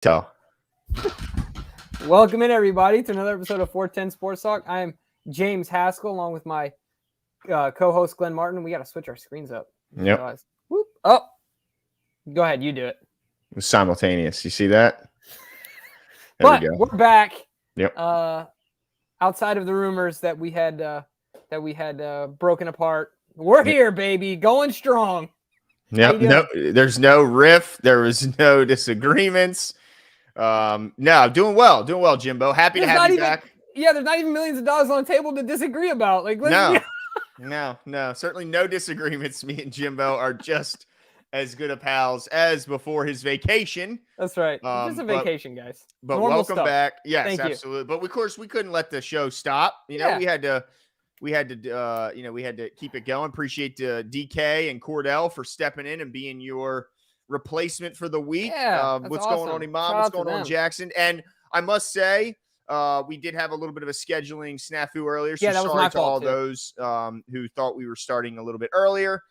So, welcome in everybody to another episode of 410 Sports Talk. I am James Haskell along with my co-host Glenn Martin. We got to switch our screens up. yep. Whoop. Oh, go ahead. You do it. It was simultaneous. You see that? There we go. We're back. Yep. Outside of the rumors that we had broken apart, we're here, baby, going strong. Yep. No, there's no rift. There was no disagreements. No, doing well, Jimbo. Happy to have you back. Yeah, there's not even millions of dollars on the table to disagree about. No, certainly no disagreements. Me and Jimbo are just as good of pals as before his vacation. That's right. Just a vacation, guys. But normal welcome stuff. back. Yes, Thank absolutely. You. But of course, we couldn't let the show stop. We had to keep it going. Appreciate DK and Cordell for stepping in and being your replacement for the week. Yeah, what's awesome. going on, Imam? What's going on, Jackson? And I must say, we did have a little bit of a scheduling snafu earlier. So that was sorry my to fault all too. Those who thought we were starting a little bit earlier.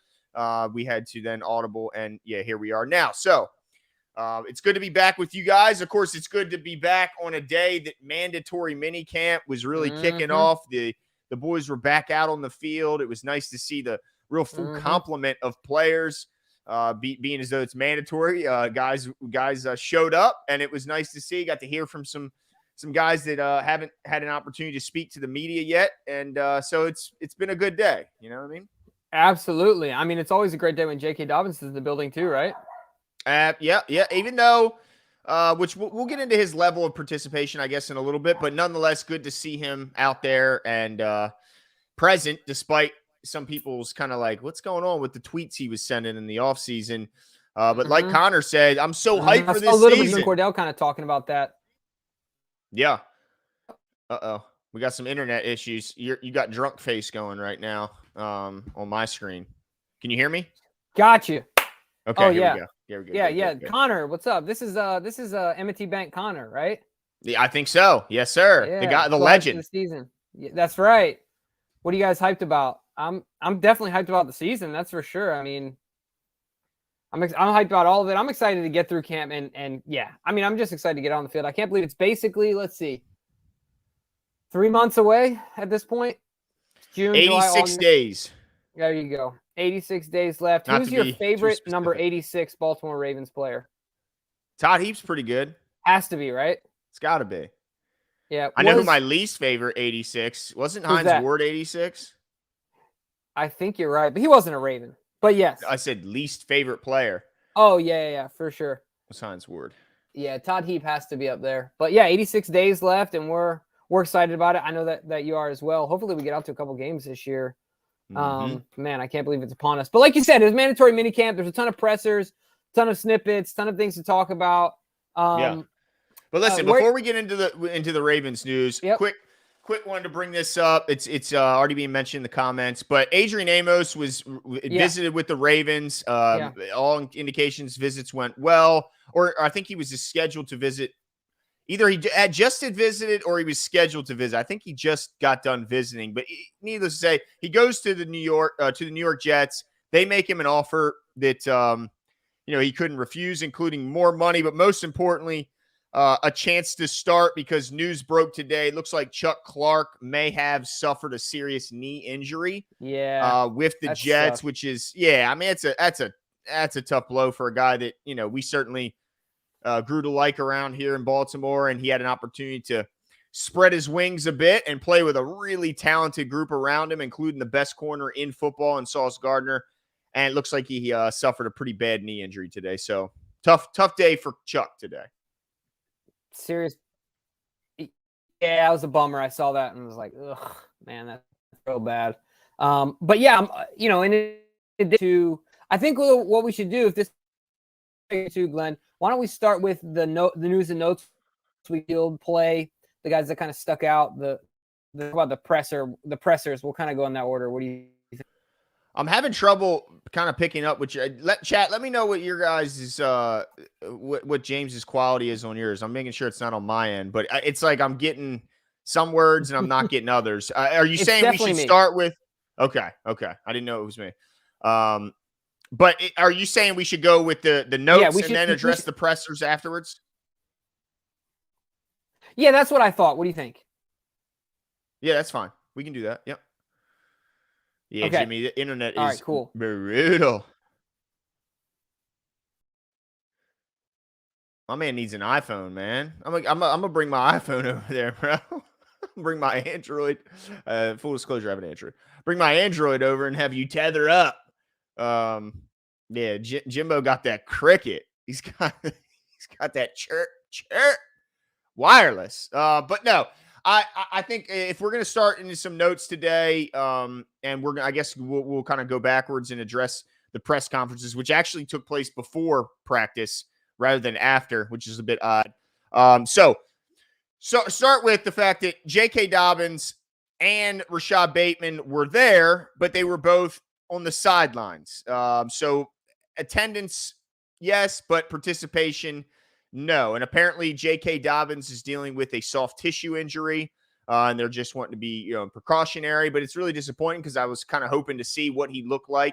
We had to then audible, and here we are now. So it's good to be back with you guys. Of course, it's good to be back on a day that mandatory minicamp was really kicking off. The boys were back out on the field. It was nice to see the real full complement of players being as though it's mandatory. Guys showed up, and it was nice to see. Got to hear from some guys that haven't had an opportunity to speak to the media yet, and so it's been a good day. You know what I mean? Absolutely. I mean, it's always a great day when J.K. Dobbins is in the building too, right? Yeah. Even though, which we'll get into his level of participation, I guess, in a little bit, but nonetheless, good to see him out there and present, despite some people's kind of like, what's going on with the tweets he was sending in the offseason. But like Connor said, I'm so hyped for this season. A little bit of Cordell kind of talking about that. Yeah. We got some internet issues. You got drunk face going right now on my screen. Can you hear me? Got you. Okay. Here we go. Yeah. Connor, what's up? This is M&T Bank Connor, right? Yeah, I think so. Yes, sir. Yeah, the guy, the legend. The season. Yeah, that's right. What are you guys hyped about? I'm definitely hyped about the season. That's for sure. I mean, I'm hyped about all of it. I'm excited to get through camp and yeah. I mean, I'm just excited to get on the field. I can't believe it's basically, let's see, 3 months away at this point. June, 86 days. There you go. 86 days left. Who's your favorite number 86 Baltimore Ravens player? Todd Heap's pretty good. Has to be, right? It's got to be. Yeah. I know who my least favorite 86. Wasn't Hines Ward 86? I think you're right, but he wasn't a Raven. But yes. I said least favorite player. Oh, yeah, for sure. It was Hines Ward. Yeah, Todd Heap has to be up there. But yeah, 86 days left, and we're excited about it. I know that you are as well. Hopefully we get out to a couple games this year. Man, I can't believe it's upon us. But like you said, it's mandatory minicamp. There's a ton of pressers, ton of snippets, ton of things to talk about. Yeah. But listen, before we get into the Ravens news, quick wanted to bring this up. It's already being mentioned in the comments, but Adrian Amos was visited with the Ravens. All indications visits went well, or I think he was scheduled to visit. Either he had just visited or he was scheduled to visit. I think he just got done visiting. But needless to say, he goes to the New York Jets. They make him an offer that he couldn't refuse, including more money, but most importantly, a chance to start because news broke today. It looks like Chuck Clark may have suffered a serious knee injury. Yeah, with the Jets, which is I mean that's a tough blow for a guy that we certainly grew to like around here in Baltimore, and he had an opportunity to spread his wings a bit and play with a really talented group around him, including the best corner in football in Sauce Gardner. And it looks like he suffered a pretty bad knee injury today. So tough day for Chuck today. Serious. Yeah, it was a bummer. I saw that and was like, ugh, man, that's so bad. But yeah, I think what we should do if this to Glenn, why don't we start with the news and notes we play, the guys that kind of stuck out, the pressers. We'll kind of go in that order. What do you think? I'm having trouble kind of picking up what let me know what your guys' what James's quality is on yours. I'm making sure it's not on my end, but it's like I'm getting some words and I'm not getting others. Are you saying we should start with? Okay. I didn't know it was me. But are you saying we should go with the notes and then address the pressers afterwards? Yeah, that's what I thought. What do you think? Yeah, that's fine. We can do that. Yep. Yeah, okay. Jimmy, the internet All is right, cool. brutal. My man needs an iPhone, man. I'm gonna bring my iPhone over there, bro. Bring my Android. Full disclosure, I have an Android. Bring my Android over and have you tether up. Yeah, Jimbo got that cricket. He's got that chirp wireless. But no, I think if we're gonna start into some notes today, and I guess we'll kind of go backwards and address the press conferences, which actually took place before practice rather than after, which is a bit odd. So start with the fact that J.K. Dobbins and Rashad Bateman were there, but they were both on the sidelines. So attendance, yes, but participation, no. And apparently J.K. Dobbins is dealing with a soft tissue injury, and they're just wanting to be precautionary. But it's really disappointing because I was kind of hoping to see what he looked like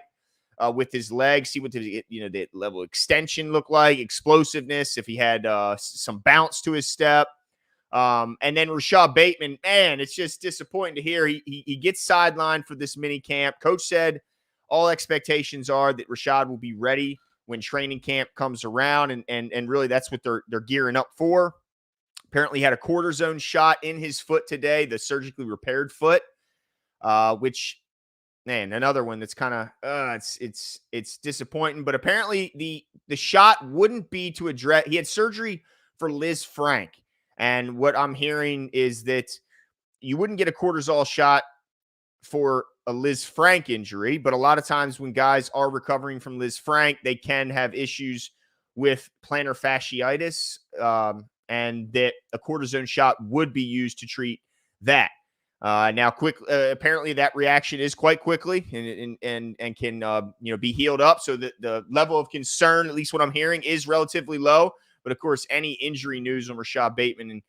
with his legs, see what the level of extension looked like, explosiveness, if he had some bounce to his step. And then Rashad Bateman, man, it's just disappointing to hear he gets sidelined for this mini camp. Coach said all expectations are that Rashad will be ready when training camp comes around, and really that's what they're gearing up for. Apparently, he had a cortisone shot in his foot today, the surgically repaired foot, which, man, another one that's kind of it's disappointing. But apparently, the shot wouldn't be to address. He had surgery for Liz Frank. And what I'm hearing is that you wouldn't get a cortisol shot for a Liz Frank injury, but a lot of times when guys are recovering from Liz Frank, they can have issues with plantar fasciitis, and that a cortisone shot would be used to treat that. Now, apparently that reaction is quite quickly and can be healed up. So the level of concern, at least what I'm hearing, is relatively low. But of course, any injury news on Rashad Bateman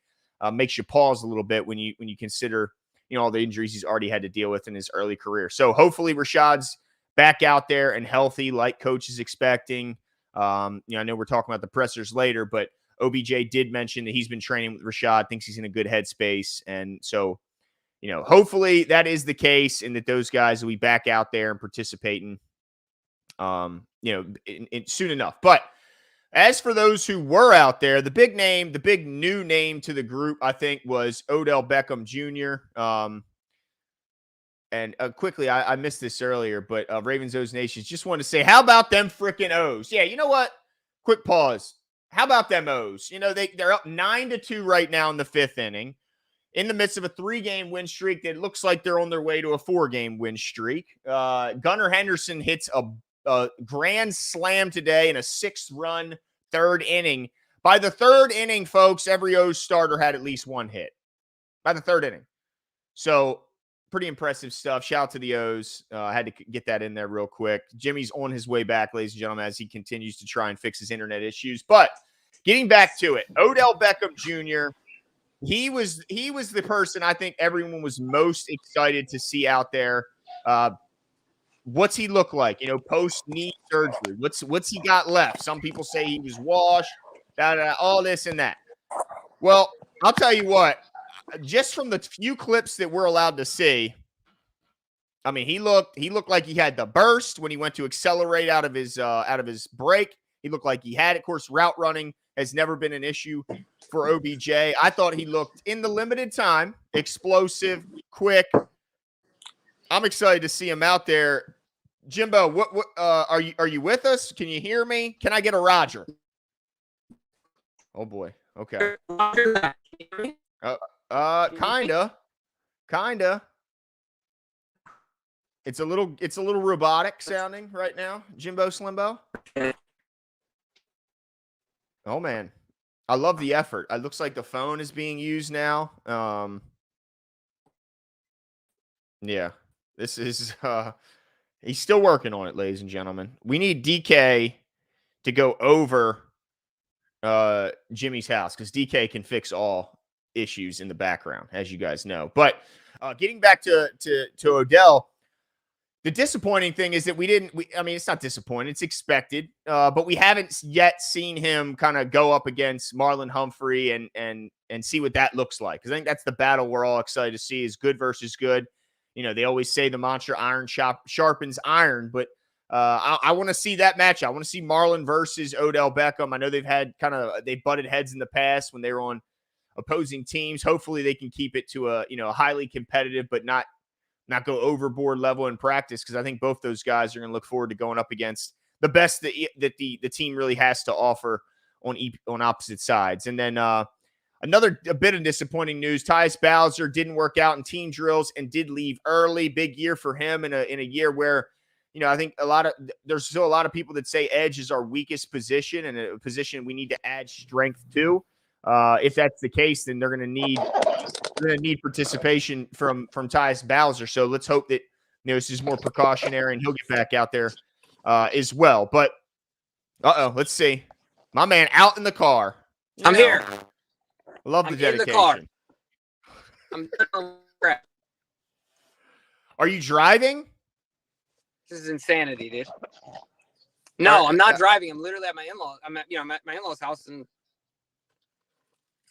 makes you pause a little bit when you consider all the injuries he's already had to deal with in his early career. So hopefully Rashad's back out there and healthy, like coach is expecting. I know we're talking about the pressers later, but OBJ did mention that he's been training with Rashad, thinks he's in a good headspace, and so hopefully that is the case, and that those guys will be back out there and participating, soon enough. But as for those who were out there, the big new name to the group, I think, was Odell Beckham Jr. And quickly, I missed this earlier, but Ravens O's Nations just want to say, how about them freaking O's? Yeah, you know what? Quick pause. How about them O's? They're up 9-2 right now in the fifth inning, in the midst of a 3-game win streak that looks like they're on their way to a 4-game win streak. Gunnar Henderson hits a grand slam today in a 6-run third inning. By the third inning, folks, every O's starter had at least one hit. By the third inning. So, pretty impressive stuff. Shout out to the O's. I had to get that in there real quick. Jimmy's on his way back, ladies and gentlemen, as he continues to try and fix his internet issues. But getting back to it, Odell Beckham Jr., he was the person I think everyone was most excited to see out there. What's he look like? Post knee surgery. What's he got left? Some people say he was washed. All this and that. Well, I'll tell you what. Just from the few clips that we're allowed to see, I mean, he looked like he had the burst when he went to accelerate out of his break. He looked like he had it. Of course, route running has never been an issue for OBJ. I thought he looked, in the limited time, explosive, quick. I'm excited to see him out there. Jimbo, what are you with us? Can you hear me? Can I get a Roger? Oh boy. Okay. Kinda. It's a little robotic sounding right now, Jimbo Slimbo. Oh man. I love the effort. It looks like the phone is being used now. Yeah. This is he's still working on it, ladies and gentlemen. We need DK to go over Jimmy's house, because DK can fix all issues in the background, as you guys know. But getting back to Odell, The disappointing thing is that I mean, it's not disappointing. It's expected, but we haven't yet seen him kind of go up against Marlon Humphrey and see what that looks like. Because I think that's the battle we're all excited to see is good versus good. You know, they always say the mantra iron sharpens iron, but I want to see that match. I want to see Marlon versus Odell Beckham. I know they butted heads in the past when they were on opposing teams. Hopefully they can keep it to a highly competitive, but not go overboard level in practice, because I think both those guys are going to look forward to going up against the best that the team really has to offer on opposite sides. And then a bit of disappointing news: Tyus Bowser didn't work out in team drills and did leave early. Big year for him in a year where I think there's still a lot of people that say edge is our weakest position and a position we need to add strength to. If that's the case, then they're going to need participation from Tyus Bowser. So let's hope that this is more precautionary and he'll get back out there as well. But let's see. My man out in the car. I'm here. Love the dedication. In the car. Are you driving? This is insanity, dude. No, I'm not driving. I'm literally at my in-laws. I'm at my in-laws' house, and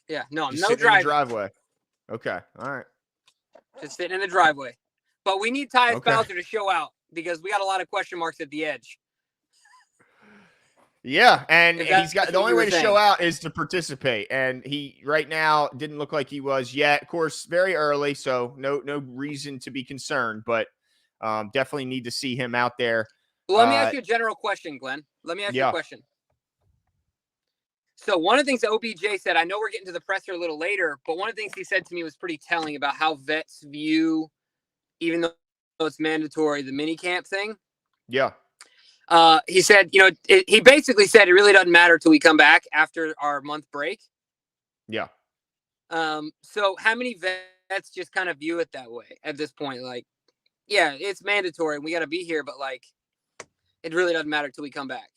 I'm just no driving. driving. In the driveway. Okay, all right. Just sitting in the driveway. But we need Tyus Bowser to show out because we got a lot of question marks at the edge. Yeah, and he's got the only way to show out is to participate, and he right now didn't look like he was yet. Of course, very early, so no reason to be concerned, but definitely need to see him out there. Well, let me ask you a general question, Glenn. Let me ask you a question. So one of the things that OBJ said, I know we're getting to the presser a little later, but one of the things he said to me was pretty telling about how vets view, even though it's mandatory, the minicamp thing. Yeah. He said, he basically said it really doesn't matter till we come back after our month break. Yeah. So how many vets just kind of view it that way at this point? Like, yeah, it's mandatory and we got to be here, but like, it really doesn't matter till we come back,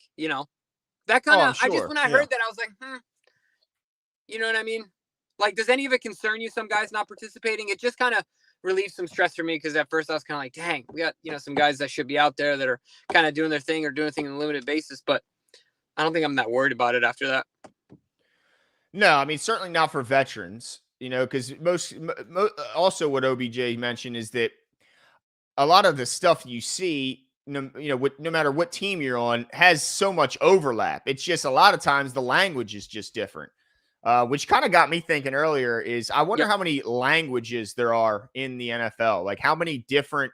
That kind of, sure. When I heard that, I was like, you know what I mean? Like, does any of it concern you? Some guys not participating? It just kind of relieves some stress for me because at first I was kind of like, dang, we got, some guys that should be out there that are kind of doing their thing or doing a thing on a limited basis. But I don't think I'm that worried about it after that. No, I mean, certainly not for veterans, because also what OBJ mentioned is that a lot of the stuff you see, no matter what team you're on, has so much overlap. It's just a lot of times the language is just different, which kind of got me thinking earlier is I wonder how many languages there are in the NFL. Like how many different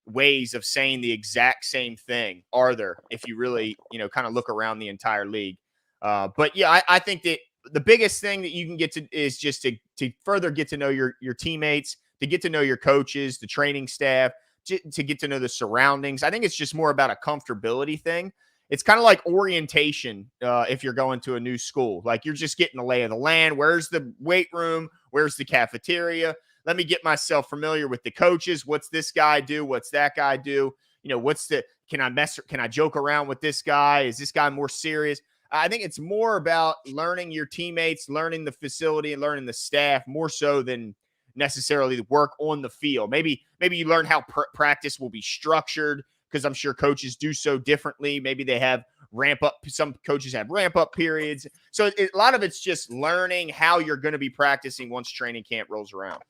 ways of saying the exact same thing are there if you really, kind of look around the entire league. But yeah, I think that the biggest thing that you can get to is just to further get to know your teammates, to get to know your coaches, the training staff, to get to know the surroundings. I think it's just more about a comfortability thing. It's kind of like orientation if you're going to a new school. Like you're just getting the lay of the land. Where's the weight room? Where's the cafeteria? Let me get myself familiar with the coaches. What's this guy do? What's that guy do? Can I joke around with this guy? Is this guy more serious? I think it's more about learning your teammates, learning the facility, and learning the staff more so than necessarily the work on the field. Maybe you learn how practice will be structured because I'm sure coaches do so differently. Maybe they have some coaches have ramp up periods. So a lot of it's just learning how you're going to be practicing once training camp rolls around.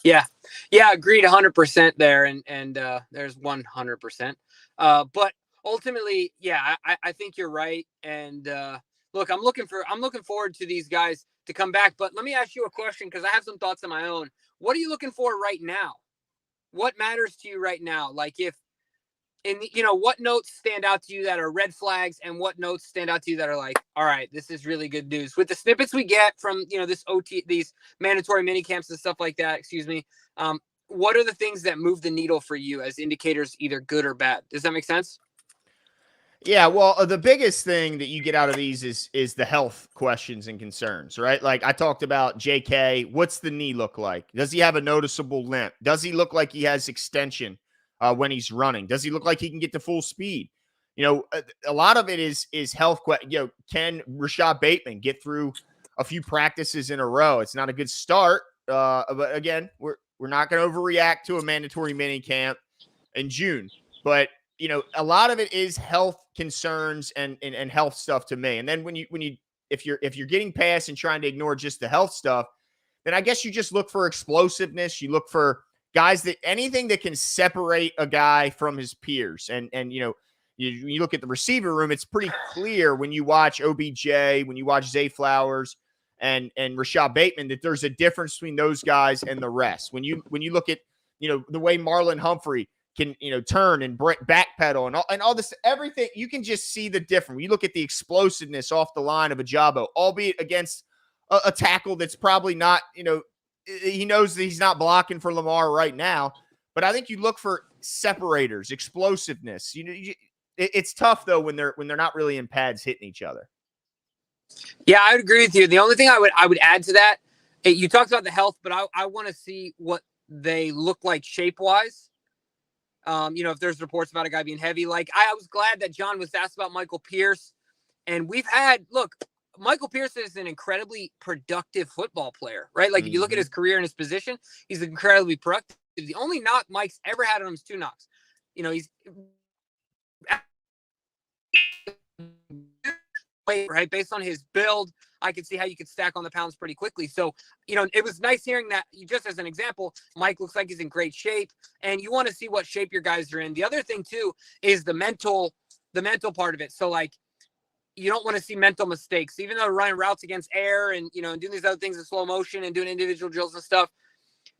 Yeah, agreed 100% there. And there's 100%. But ultimately, yeah, I think you're right. And look, I'm looking forward to these guys to come back. But let me ask you a question because I have some thoughts of my own. What are you looking for right now? What matters to you right now? Like what notes stand out to you that are red flags and what notes stand out to you that are like, all right, this is really good news. With the snippets we get from, this these mandatory mini camps and stuff like that, what are the things that move the needle for you as indicators, either good or bad? Does that make sense? Yeah, well, the biggest thing that you get out of these is the health questions and concerns, right? Like I talked about JK. What's the knee look like? Does he have a noticeable limp? Does he look like he has extension when he's running? Does he look like he can get to full speed? A lot of it is health. Can Rashad Bateman get through a few practices in a row? It's not a good start, but again, we're not going to overreact to a mandatory mini camp in June, but a lot of it is health concerns and health stuff to me. And then if you're getting past and trying to ignore just the health stuff, then I guess you just look for explosiveness. You look for guys anything that can separate a guy from his peers. And you look at the receiver room, it's pretty clear when you watch OBJ, when you watch Zay Flowers and Rashad Bateman, that there's a difference between those guys and the rest. When you look at, the way Marlon Humphrey can, turn and backpedal and all this, everything, you can just see the difference. When you look at the explosiveness off the line of Ajabo, albeit against a tackle that's probably not, he knows that he's not blocking for Lamar right now, but I think you look for separators, explosiveness. It's tough though when they're not really in pads hitting each other. Yeah, I would agree with you. The only thing I would add to that, you talked about the health, but I want to see what they look like shape-wise. If there's reports about a guy being heavy, like I was glad that John was asked about Michael Pierce, and Michael Pierce is an incredibly productive football player, right? Like if you look at his career and his position, he's incredibly productive. The only knock Mike's ever had on him is 2 knocks. He's right based on his build. I could see how you could stack on the pounds pretty quickly. So, it was nice hearing that. Just as an example, Mike looks like he's in great shape, and you want to see what shape your guys are in. The other thing too is the mental part of it. So like, you don't want to see mental mistakes, even though running routes against air and, and doing these other things in slow motion and doing individual drills and stuff.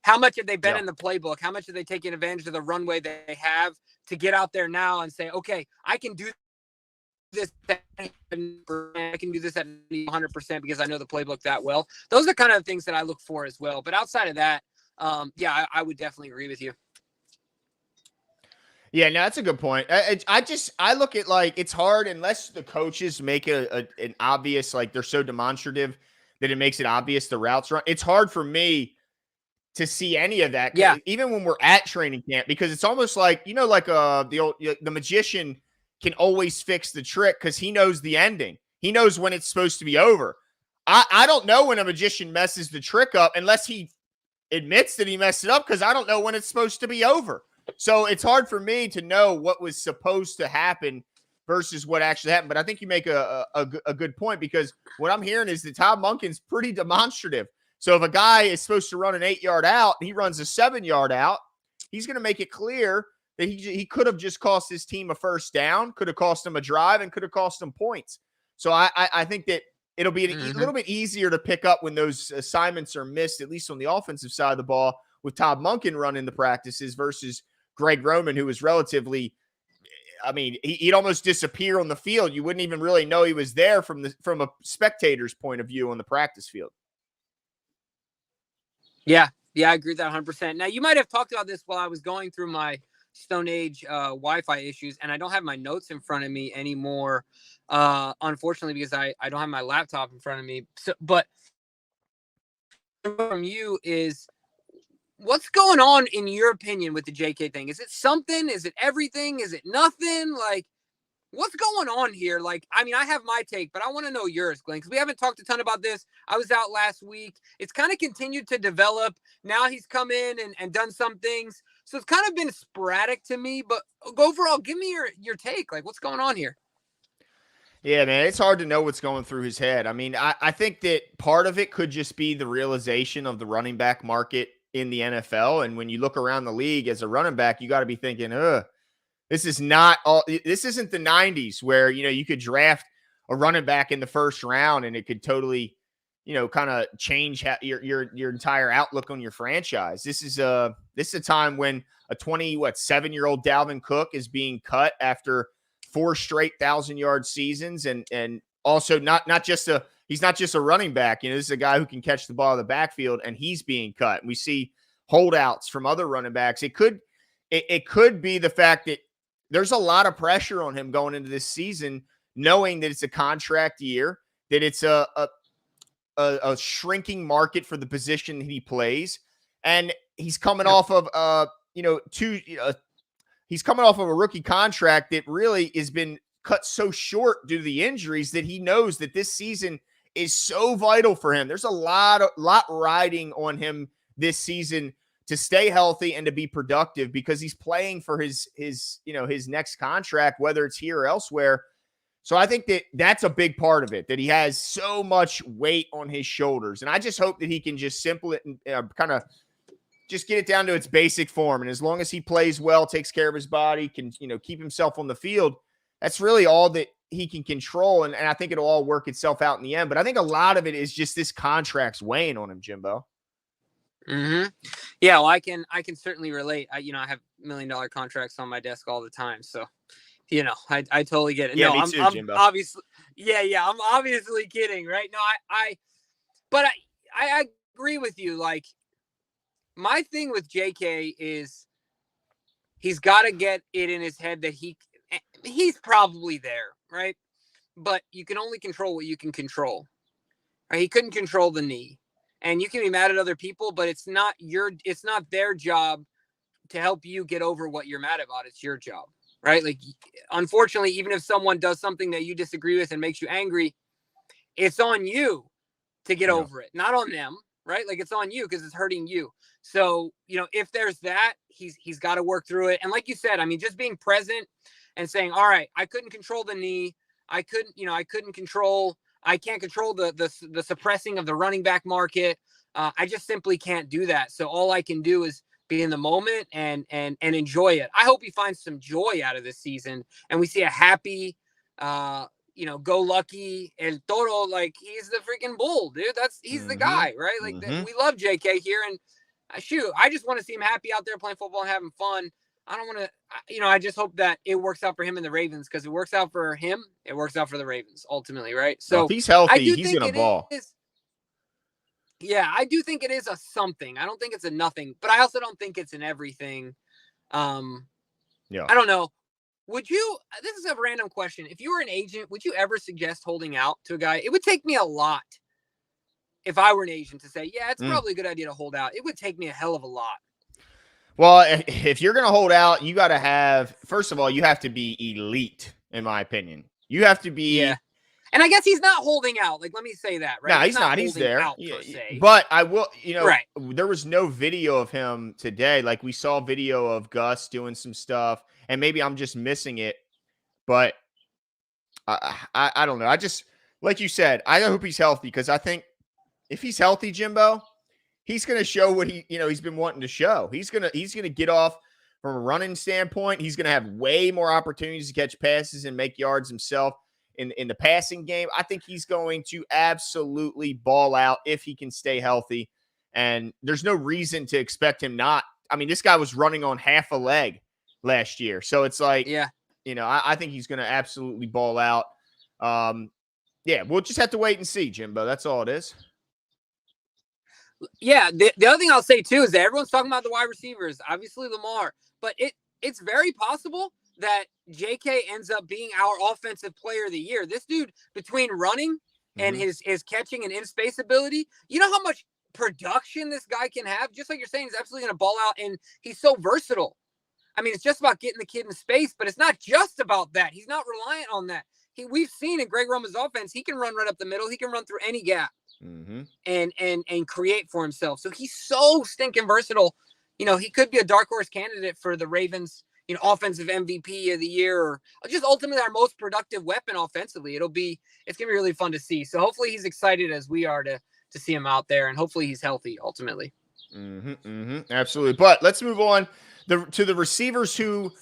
How much have they been in the playbook? How much are they taking advantage of the runway they have to get out there now and say, okay, I can do this. I can do this at 100% because I know the playbook that well. Those are kind of the things that I look for as well. But outside of that, I would definitely agree with you. Yeah, no, that's a good point. I look at like it's hard unless the coaches make an obvious, like they're so demonstrative that it makes it obvious the routes run. It's hard for me to see any of that. Yeah. Even when we're at training camp, because it's almost like, the magician can always fix the trick because he knows the ending. He knows when it's supposed to be over. I don't know when a magician messes the trick up unless he admits that he messed it up, because I don't know when it's supposed to be over. So it's hard for me to know what was supposed to happen versus what actually happened. But I think you make a good point, because what I'm hearing is that Todd Monken's pretty demonstrative. So if a guy is supposed to run an 8-yard out and he runs a 7-yard out, he's going to make it clear that he could have just cost his team a first down, could have cost him a drive, and could have cost him points. So I think that it'll be a little bit easier to pick up when those assignments are missed, at least on the offensive side of the ball, with Todd Monken running the practices versus Greg Roman, who was relatively, he'd almost disappear on the field. You wouldn't even really know he was there from a spectator's point of view on the practice field. Yeah, I agree with that 100%. Now, you might have talked about this while I was going through my Stone Age Wi-Fi issues, and I don't have my notes in front of me anymore, unfortunately, because I don't have my laptop in front of me. So, but from you is, what's going on in your opinion with the JK thing? Is it something? Is it everything? Is it nothing? Like, what's going on here? Like, I have my take, but I want to know yours, Glenn, because we haven't talked a ton about this. I was out last week. It's kind of continued to develop. Now he's come in and done some things. So it's kind of been sporadic to me, but overall, give me your take. Like, what's going on here? Yeah, man, it's hard to know what's going through his head. I think that part of it could just be the realization of the running back market in the NFL. And when you look around the league as a running back, you got to be thinking, this isn't the 90s where, you could draft a running back in the first round and it could totally, kind of change your entire outlook on your franchise. This is a time when a 7-year-old Dalvin Cook is being cut after 4 straight 1,000-yard seasons. And also he's not just a running back. This is a guy who can catch the ball in the backfield, and he's being cut. And we see holdouts from other running backs. It could be the fact that there's a lot of pressure on him going into this season, knowing that it's a contract year, that it's a shrinking market for the position he plays. And he's coming off of, he's coming off of a rookie contract that really has been cut so short due to the injuries that he knows that this season is so vital for him. There's a lot riding on him this season to stay healthy and to be productive because he's playing for his next contract, whether it's here or elsewhere. So I think that's a big part of it, that he has so much weight on his shoulders. And I just hope that he can just kind of just get it down to its basic form. And as long as he plays well, takes care of his body, can, keep himself on the field, that's really all that he can control. And I think it'll all work itself out in the end. But I think a lot of it is just this contract's weighing on him, Jimbo. Mm-hmm. Yeah, well, I can certainly relate. I have $1 million contracts on my desk all the time. So, I totally get it. Yeah, no, me too, I'm Jimbo. obviously, I'm obviously kidding, right? No, but I agree with you. Like, my thing with JK is he's got to get it in his head that he's probably there, right? But you can only control what you can control. Right? He couldn't control the knee. And you can be mad at other people, but it's not their job to help you get over what you're mad about. It's your job, right? Like, unfortunately, even if someone does something that you disagree with and makes you angry, it's on you to get over it, not on them, right? Like, it's on you because it's hurting you. So, if there's that, he's got to work through it. And like you said, I mean, just being present and saying, all right, I couldn't control the knee. I can't control the suppressing of the running back market. I just simply can't do that. So all I can do is be in the moment and enjoy it. I hope he finds some joy out of this season and we see a happy, go lucky El Toro. Like, he's the freaking bull, dude. He's the guy, right? Like, we love JK here, and I just want to see him happy out there playing football and having fun. I don't want to, I just hope that it works out for him and the Ravens, because it works out for him, it works out for the Ravens ultimately, right? So if he's healthy, he's going to ball. Yeah, I do think it is a something. I don't think it's a nothing, but I also don't think it's an everything. I don't know. This is a random question. If you were an agent, would you ever suggest holding out to a guy? It would take me a lot if I were an agent to say, yeah, it's probably a good idea to hold out. It would take me a hell of a lot. Well, if you're going to hold out, you got to have, first of all, you have to be elite, in my opinion. You have to be. Yeah. And I guess he's not holding out. Like, let me say that, right? No, he's not. He's there. Out, per se. But I will, right. There was no video of him today. Like, we saw video of Gus doing some stuff, and maybe I'm just missing it. But I don't know. I just, like you said, I hope he's healthy, because I think if he's healthy, Jimbo, he's going to show what he's been wanting to show. He's going to get off from a running standpoint. He's going to have way more opportunities to catch passes and make yards himself in the passing game. I think he's going to absolutely ball out if he can stay healthy. And there's no reason to expect him not. I mean, this guy was running on half a leg last year. So it's like, I think he's going to absolutely ball out. We'll just have to wait and see, Jimbo. That's all it is. Yeah, the other thing I'll say too is that everyone's talking about the wide receivers, obviously Lamar, but it's very possible that JK ends up being our offensive player of the year. This dude, between running and his catching and in-space ability, you know how much production this guy can have? Just like you're saying, he's absolutely going to ball out, and he's so versatile. I mean, it's just about getting the kid in space, but it's not just about that. He's not reliant on that. We've seen in Greg Roman's offense, he can run right up the middle. He can run through any gap. And create for himself. So he's so stinking versatile. He could be a dark horse candidate for the Ravens, offensive MVP of the year, or just ultimately our most productive weapon offensively. It's going to be really fun to see. So hopefully he's excited as we are to see him out there, and hopefully he's healthy ultimately. Absolutely. But let's move on to the receivers who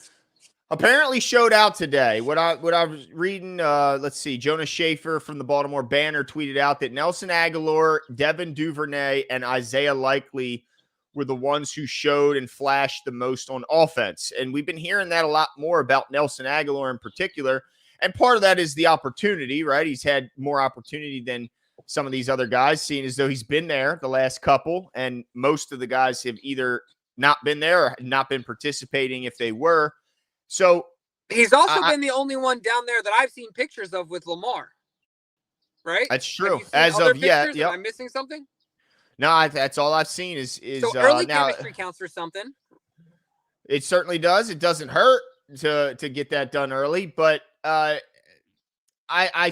apparently showed out today. What I was reading, let's see, Jonas Schaefer from the Baltimore Banner tweeted out that Nelson Aguilar, Devin Duvernay, and Isaiah Likely were the ones who showed and flashed the most on offense. And we've been hearing that a lot more about Nelson Aguilar in particular. And part of that is the opportunity, right? He's had more opportunity than some of these other guys, seeing as though he's been there the last couple. And most of the guys have either not been there or not been participating if they were. So he's also been the only one down there that I've seen pictures of with Lamar, right? That's true. As of yet, Am I missing something? No, that's all I've seen is so early chemistry counts for something. It certainly does. It doesn't hurt to get that done early, but I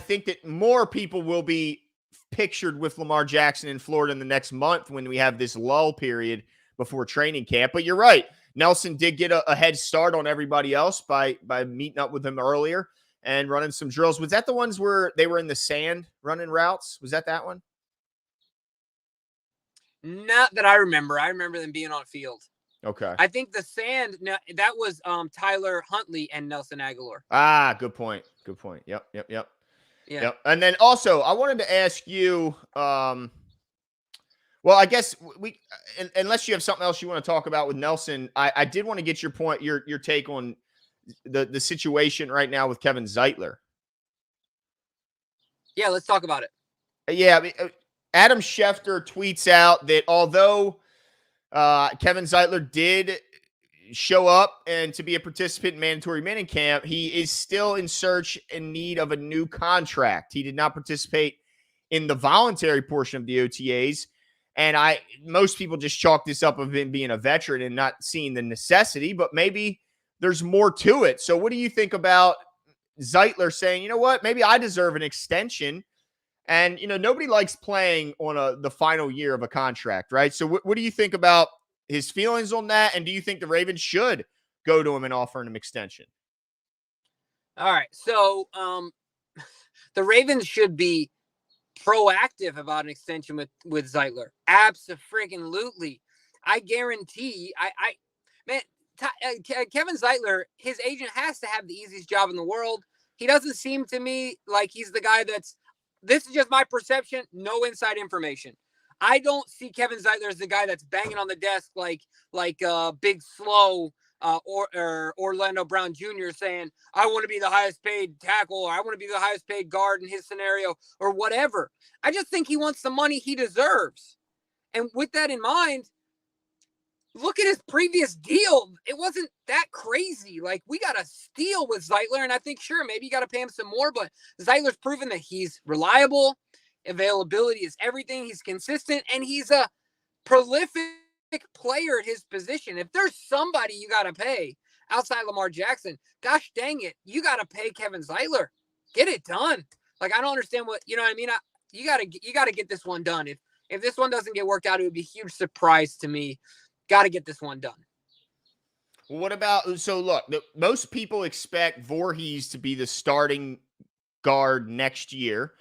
think that more people will be pictured with Lamar Jackson in Florida in the next month when we have this lull period before training camp. But you're right. Nelson did get a head start on everybody else by meeting up with him earlier and running some drills. Was that the ones where they were in the sand running routes? Was that one? Not that I remember. I remember them being on field. Okay. I think the sand, that was Tyler Huntley and Nelson Aguilar. Ah, good point. Good point. Yep. Yeah. Yep. And then also, I wanted to ask you, well, I guess unless you have something else you want to talk about with Nelson, I did want to get your take on the situation right now with Kevin Zeitler. Yeah, let's talk about it. Yeah, I mean, Adam Schefter tweets out that although Kevin Zeitler did show up and to be a participant in mandatory minicamp, he is still in search and need of a new contract. He did not participate in the voluntary portion of the OTAs. And most people just chalk this up of him being a veteran and not seeing the necessity, but maybe there's more to it. So what do you think about Zeitler saying, you know what, maybe I deserve an extension? And, nobody likes playing on the final year of a contract, right? So what do you think about his feelings on that? And do you think the Ravens should go to him and offer him an extension? All right. So the Ravens should be proactive about an extension with Zeitler. Abso-freaking-lutely. I guarantee Kevin Zeitler, his agent has to have the easiest job in the world. He doesn't seem to me like he's the guy this is just my perception, no inside information. I don't see Kevin Zeitler as the guy that's banging on the desk like Big Slow or Orlando Brown Jr. saying, I want to be the highest paid tackle, or I want to be the highest paid guard in his scenario, or whatever. I just think he wants the money he deserves. And with that in mind, look at his previous deal. It wasn't that crazy. Like, we got a steal with Zeitler, and I think, sure, maybe you got to pay him some more, but Zeitler's proven that he's reliable. Availability is everything. He's consistent, and he's a prolific player at his position. If there's somebody you got to pay outside Lamar Jackson, gosh dang it, you got to pay Kevin Zeitler. Get it done. Like, I don't understand what, you know what I mean? You got to get this one done. If this one doesn't get worked out, it would be a huge surprise to me. Got to get this one done. What about, so look, most people expect Voorhees to be the starting guard next year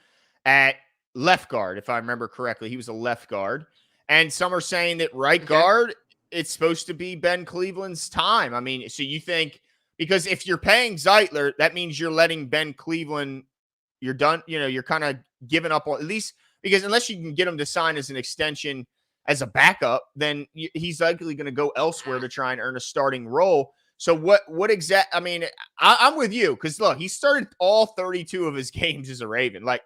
at left guard, if I remember correctly. He was a left guard. And some are saying that right guard, it's supposed to be Ben Cleveland's time. I mean, so you think, because if you're paying Zeitler, that means you're letting Ben Cleveland, you're done, you're kind of giving up on, at least, because unless you can get him to sign as an extension as a backup, then he's likely going to go elsewhere to try and earn a starting role. So what exact, I mean, I'm with you, because look, he started all 32 of his games as a Raven. Like,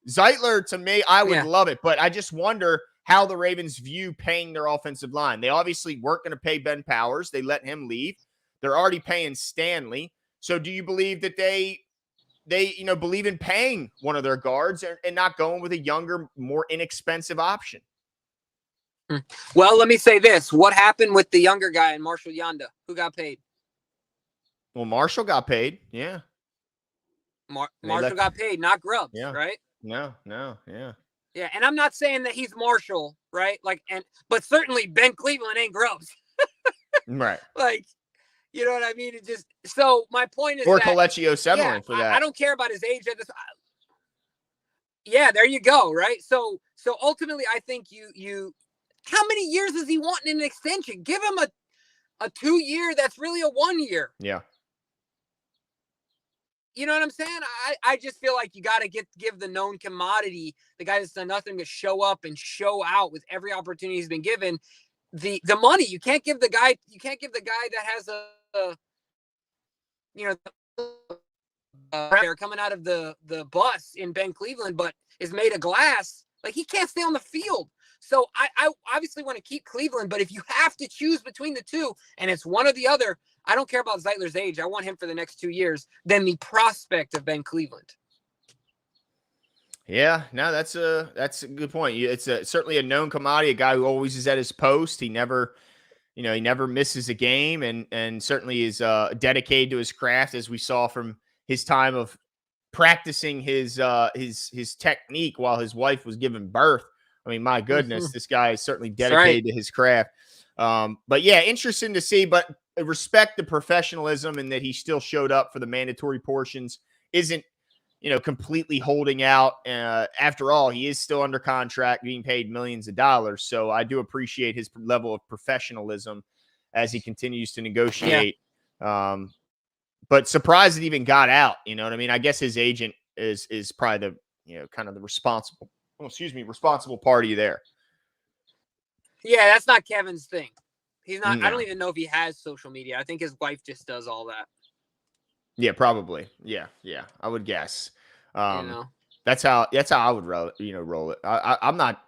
Zeitler, to me, I would love it, but I just wonder how the Ravens view paying their offensive line. They obviously weren't going to pay Ben Powers. They let him leave. They're already paying Stanley. So do you believe that they believe in paying one of their guards and not going with a younger, more inexpensive option? Well, let me say this. What happened with the younger guy in Marshall Yanda? Who got paid? Well, Marshall got paid. Yeah. Marshall got paid, not Grubbs, right? No, yeah. Yeah, and I'm not saying that he's Marshall, right? But certainly Ben Cleveland ain't Grubbs. Right. Like, you know what I mean? It just, so my point is, or Kelechi Osemele for that. I don't care about his age at this. Yeah, there you go. Right. So ultimately, I think you. How many years is he wanting in an extension? Give him a 2-year. That's really a 1 year. Yeah. You know what I'm saying? I just feel like you got to give the known commodity, the guy that's done nothing but show up and show out with every opportunity he's been given, the money. You can't give the guy that has coming out of the bus in Ben Cleveland, but is made of glass. Like, he can't stay on the field. So I obviously want to keep Cleveland, but if you have to choose between the two and it's one or the other, I don't care about Zeitler's age. I want him for the next 2 years than the prospect of Ben Cleveland. Yeah, no, that's a good point. It's certainly a known commodity, a guy who always is at his post. He never misses a game, and certainly is dedicated to his craft, as we saw from his time of practicing his technique while his wife was giving birth. I mean, my goodness, this guy is certainly dedicated to his craft. But yeah, interesting to see, but respect the professionalism and that he still showed up for the mandatory portions. Isn't, completely holding out. After all, he is still under contract, being paid millions of dollars. So I do appreciate his level of professionalism as he continues to negotiate. Yeah. But surprised it even got out. You know what I mean? I guess his agent is probably the, kind of the responsible party there. Yeah, that's not Kevin's thing. He's not. No. I don't even know if he has social media. I think his wife just does all that. Yeah, probably. Yeah, I would guess. That's how I would roll it. I'm not.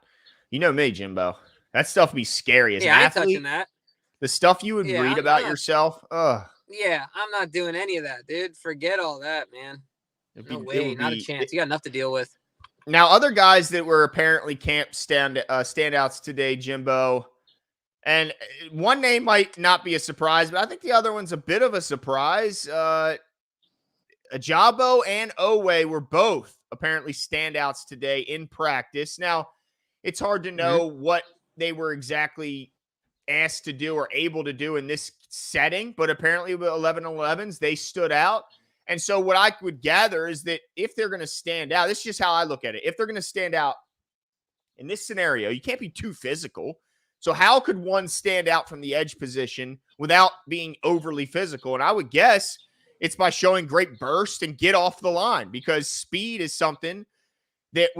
You know me, Jimbo. That stuff would be scary as an athlete. I ain't touching that. The stuff you would read about yourself. Yeah, I'm not doing any of that, dude. Forget all that, man. No way, not a chance. You got enough to deal with. Now, other guys that were apparently camp standouts today, Jimbo, and one name might not be a surprise, but I think the other one's a bit of a surprise. Ajabo and Owe were both apparently standouts today in practice. Now, it's hard to know what they were exactly asked to do or able to do in this setting, but apparently with 11-11s, they stood out. And so what I would gather is that if they're going to stand out, this is just how I look at it. If they're going to stand out in this scenario, you can't be too physical. So how could one stand out from the edge position without being overly physical? And I would guess it's by showing great burst and get off the line, because speed is something that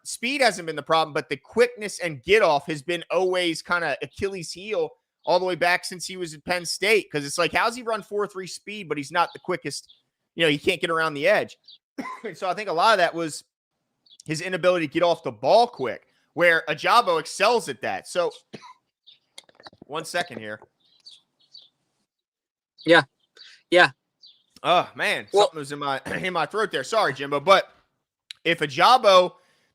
speed hasn't been the problem, but the quickness and get off has been always kind of Achilles heel all the way back since he was at Penn State. Because it's like, how's he run 4.3 speed, but he's not the quickest? He can't get around the edge. And so I think a lot of that was his inability to get off the ball quick, where Ajabo excels at that. So 1 second here. Yeah. Oh man, something was in my throat there. Sorry, Jimbo. But if Ajabo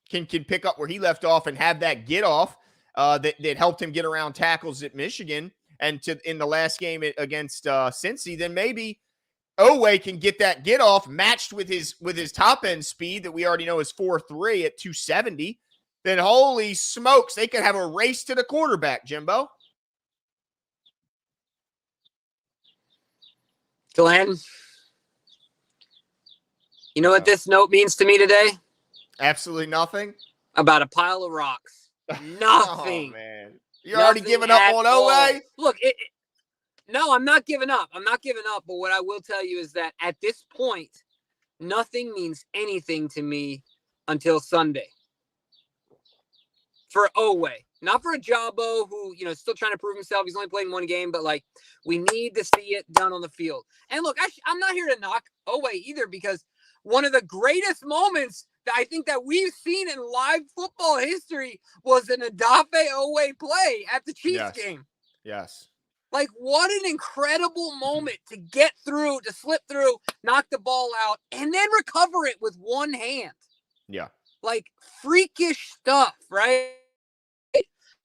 can pick up where he left off and have that get off that helped him get around tackles at Michigan and in the last game against Cincy, then maybe Owe can get that get off matched with his top end speed that we already know is 4.3 at 270. Then holy smokes, they could have a race to the quarterback, Jimbo. Glenn, you know what this note means to me today? Absolutely nothing. About a pile of rocks. Nothing. Oh, man. You're already giving up on Owe? Look, no, I'm not giving up. But what I will tell you is that at this point, nothing means anything to me until Sunday. For Owe. Not for Ajabo, who, still trying to prove himself. He's only playing one game, but, we need to see it done on the field. And, look, I'm not here to knock Owe either, because one of the greatest moments that I think that we've seen in live football history was an Odafe Owe play at the Chiefs game. Yes. What an incredible moment to get through, to slip through, knock the ball out, and then recover it with one hand. Yeah. Freakish stuff, right?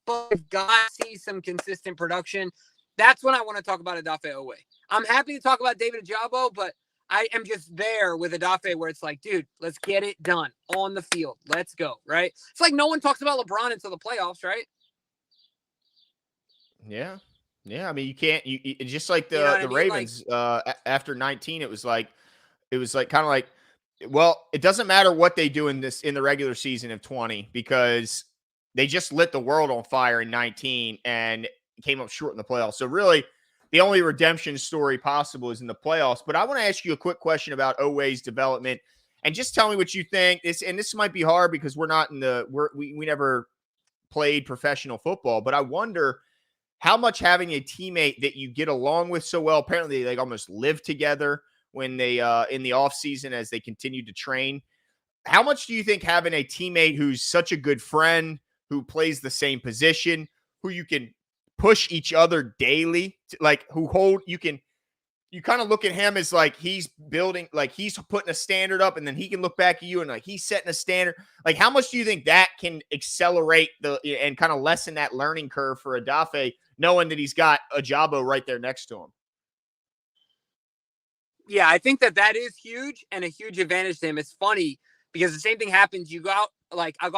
But we've got to see some consistent production. That's when I want to talk about Odafe Owe. I'm happy to talk about David Ajabo, but I am just there with Odafe where it's like, dude, let's get it done on the field. Let's go, right? It's like no one talks about LeBron until the playoffs, right? Yeah. Yeah, I mean, you can't. Just like the Ravens after 19, it was kind of like, well, it doesn't matter what they do in the regular season of 20, because they just lit the world on fire in 19 and came up short in the playoffs. So really, the only redemption story possible is in the playoffs. But I want to ask you a quick question about Owe's development, and just tell me what you think. This might be hard because we're not we never played professional football, but I wonder how much having a teammate that you get along with so well, apparently they almost live together when they in the off season as they continue to train. How much do you think having a teammate who's such a good friend, who plays the same position, who you can push each other daily, you kind of look at him as he's building, he's putting a standard up, and then he can look back at you and he's setting a standard. How much do you think that can accelerate and kind of lessen that learning curve for Odafe, knowing that he's got Ajabo right there next to him? Yeah, I think that is huge and a huge advantage to him. It's funny because the same thing happens. You go out, I'll go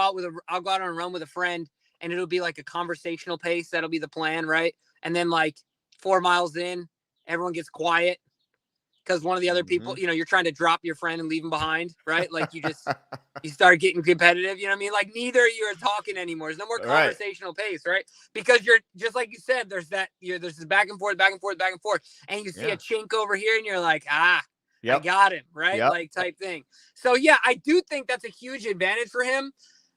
out on a run with a friend, and it'll be like a conversational pace. That'll be the plan, right? and then like 4 miles in, everyone gets quiet because one of the other people, you're trying to drop your friend and leave him behind, right? Like you start getting competitive, you know what I mean? Like neither of you are talking anymore. There's no more conversational pace, right? Because you're just like you said, there's this back and forth, and you see a chink over here, and you're like, I got him, right? Like type thing. So yeah, I do think that's a huge advantage for him.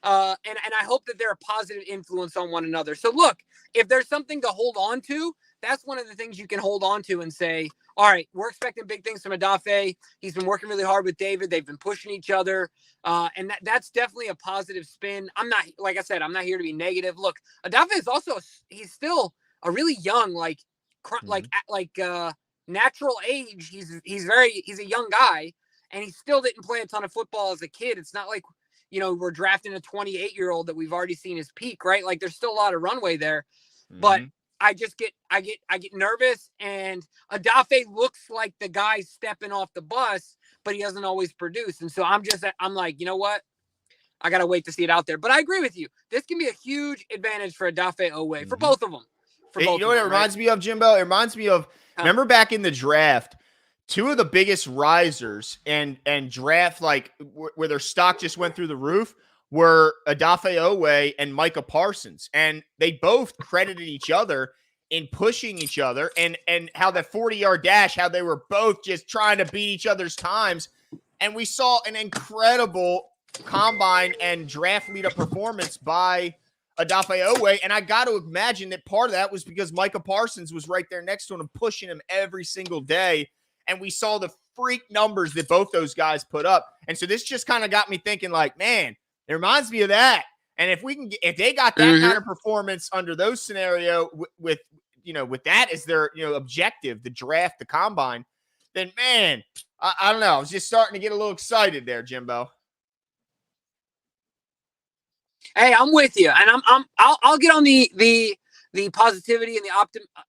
And I hope that they're a positive influence on one another. So look, if there's something to hold on to, that's one of the things you can hold on to and say, all right, we're expecting big things from Adafe. He's been working really hard with David. They've been pushing each other. And that's definitely a positive spin. I'm not, like I said, I'm not here to be negative. Look, Adafe is also, he's still a really young, natural age. He's a young guy, and he still didn't play a ton of football as a kid. It's not like, we're drafting a 28-year-old that we've already seen his peak, right? Like there's still a lot of runway there, but I get nervous, and Adafe looks like the guy stepping off the bus, but he doesn't always produce. And so I'm like, you know what? I got to wait to see it out there. But I agree with you. This can be a huge advantage for Adafe Owe, for both of them. You know what it reminds me of, Jimbo? It reminds me of, remember back in the draft, two of the biggest risers and draft, like where their stock just went through the roof, were Adafe Owe and Micah Parsons. And they both credited each other in pushing each other, and how that 40-yard dash, how they were both just trying to beat each other's times. And we saw an incredible combine and draft lead-up performance by Adafe Owe. And I got to imagine that part of that was because Micah Parsons was right there next to him, pushing him every single day. And we saw the freak numbers that both those guys put up. And so this just kind of got me thinking, like, man, it reminds me of that. And if they got that kind of performance under those scenario with that as their, objective, the draft, the combine, then man, I don't know. I was just starting to get a little excited there, Jimbo. Hey, I'm with you. And I'll get on the positivity and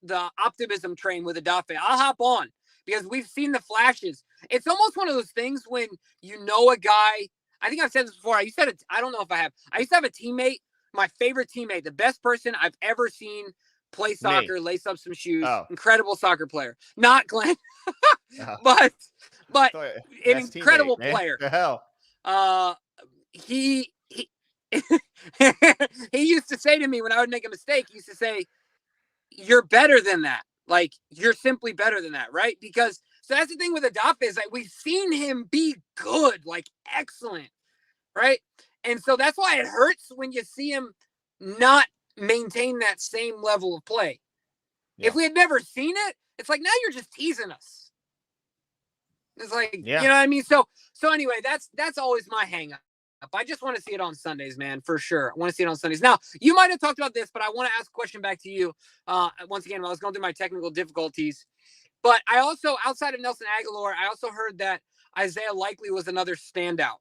the optimism train with Adafe. I'll hop on, because we've seen the flashes. It's almost one of those things when a guy. I think I've said this before. I don't know if I have. I used to have a teammate, my favorite teammate, the best person I've ever seen play soccer, lace up some shoes. Incredible soccer player. Not Glenn, but an incredible player. The hell. He he used to say to me when I would make a mistake, he used to say, "You're better than that. Like, you're simply better than that," right? Because so that's the thing with Adafe, is like we've seen him be good, like excellent, right? And so that's why it hurts when you see him not maintain that same level of play. Yeah. If we had never seen it, it's like, now you're just teasing us. It's like, you know what I mean? So anyway, that's always my hang up. I just want to see it on Sundays, man, for sure. I want to see it on Sundays. Now, you might have talked about this, but I want to ask a question back to you. Once again, while I was going through my technical difficulties. But I also, outside of Nelson Aguilar, I also heard that Isaiah Likely was another standout.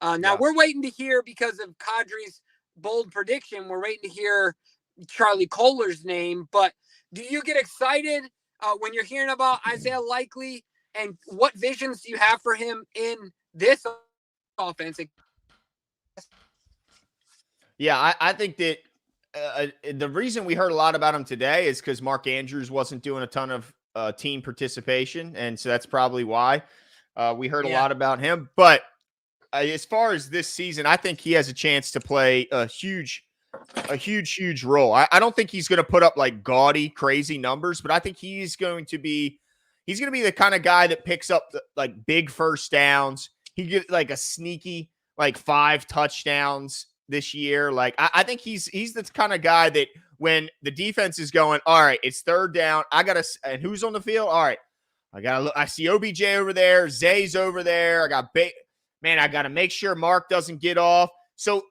Now, we're waiting to hear, because of Kadri's bold prediction, we're waiting to hear Charlie Kohler's name. But do you get excited when you're hearing about Isaiah Likely, and what visions do you have for him in this offense? Yeah, I think that the reason we heard a lot about him today is because Mark Andrews wasn't doing a ton of team participation, and so that's probably why we heard a lot about him. But as far as this season, I think he has a chance to play a huge role. I don't think he's going to put up like gaudy, crazy numbers, but I think he's going to be the kind of guy that picks up like big first downs. He get like a sneaky like 5 touchdowns this year. Like I think he's the kind of guy that when the defense is going, all right, it's third down, and who's on the field? All right, I gotta look. I see OBJ over there, Zay's over there. I got to make sure Mark doesn't get off. So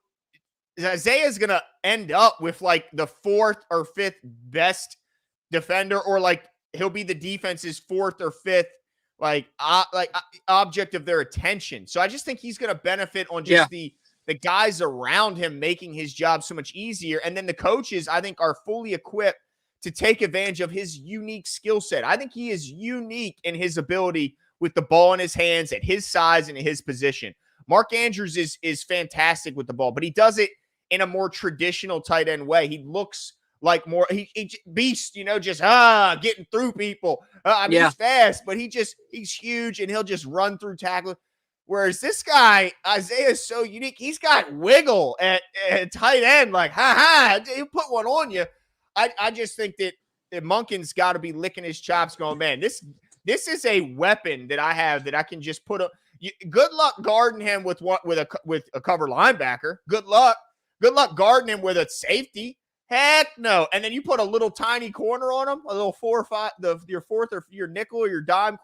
Isaiah's gonna end up with like the 4th or 5th best defender, or like he'll be the defense's 4th or 5th object of their attention. So I just think he's going to benefit on just the guys around him making his job so much easier. And then the coaches, I think, are fully equipped to take advantage of his unique skill set. I think he is unique in his ability with the ball in his hands at his size and his position. Mark Andrews is fantastic with the ball, but he does it in a more traditional tight end way. He looks like more he beast, just getting through people. He's fast, but he's huge and he'll just run through tackle. Whereas this guy, Isaiah, is so unique. He's got wiggle at tight end, like he'll put one on you. I just think that Monken's got to be licking his chops, going, man, this is a weapon that I have that I can just put up. Good luck guarding him with a cover linebacker. Good luck guarding him with a safety. Heck no. And then you put a little tiny corner on him, a little 4 or 5, your fourth or your nickel or your dime.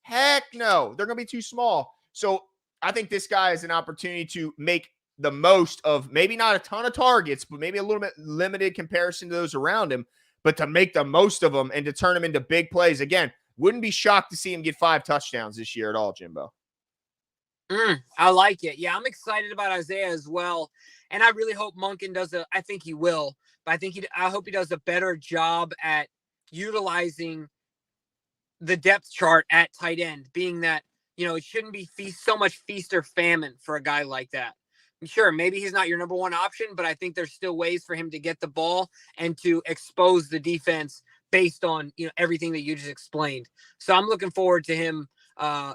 Heck no. They're going to be too small. So I think this guy has an opportunity to make the most of maybe not a ton of targets, but maybe a little bit limited comparison to those around him, but to make the most of them and to turn them into big plays. Again, wouldn't be shocked to see him get 5 touchdowns this year at all, Jimbo. I like it. Yeah, I'm excited about Isaiah as well. And I really hope Monken I think he will, but I hope he does a better job at utilizing the depth chart at tight end, being that, it shouldn't be so much feast or famine for a guy like that. Sure, maybe he's not your number one option, but I think there's still ways for him to get the ball and to expose the defense based on, everything that you just explained. So I'm looking forward to him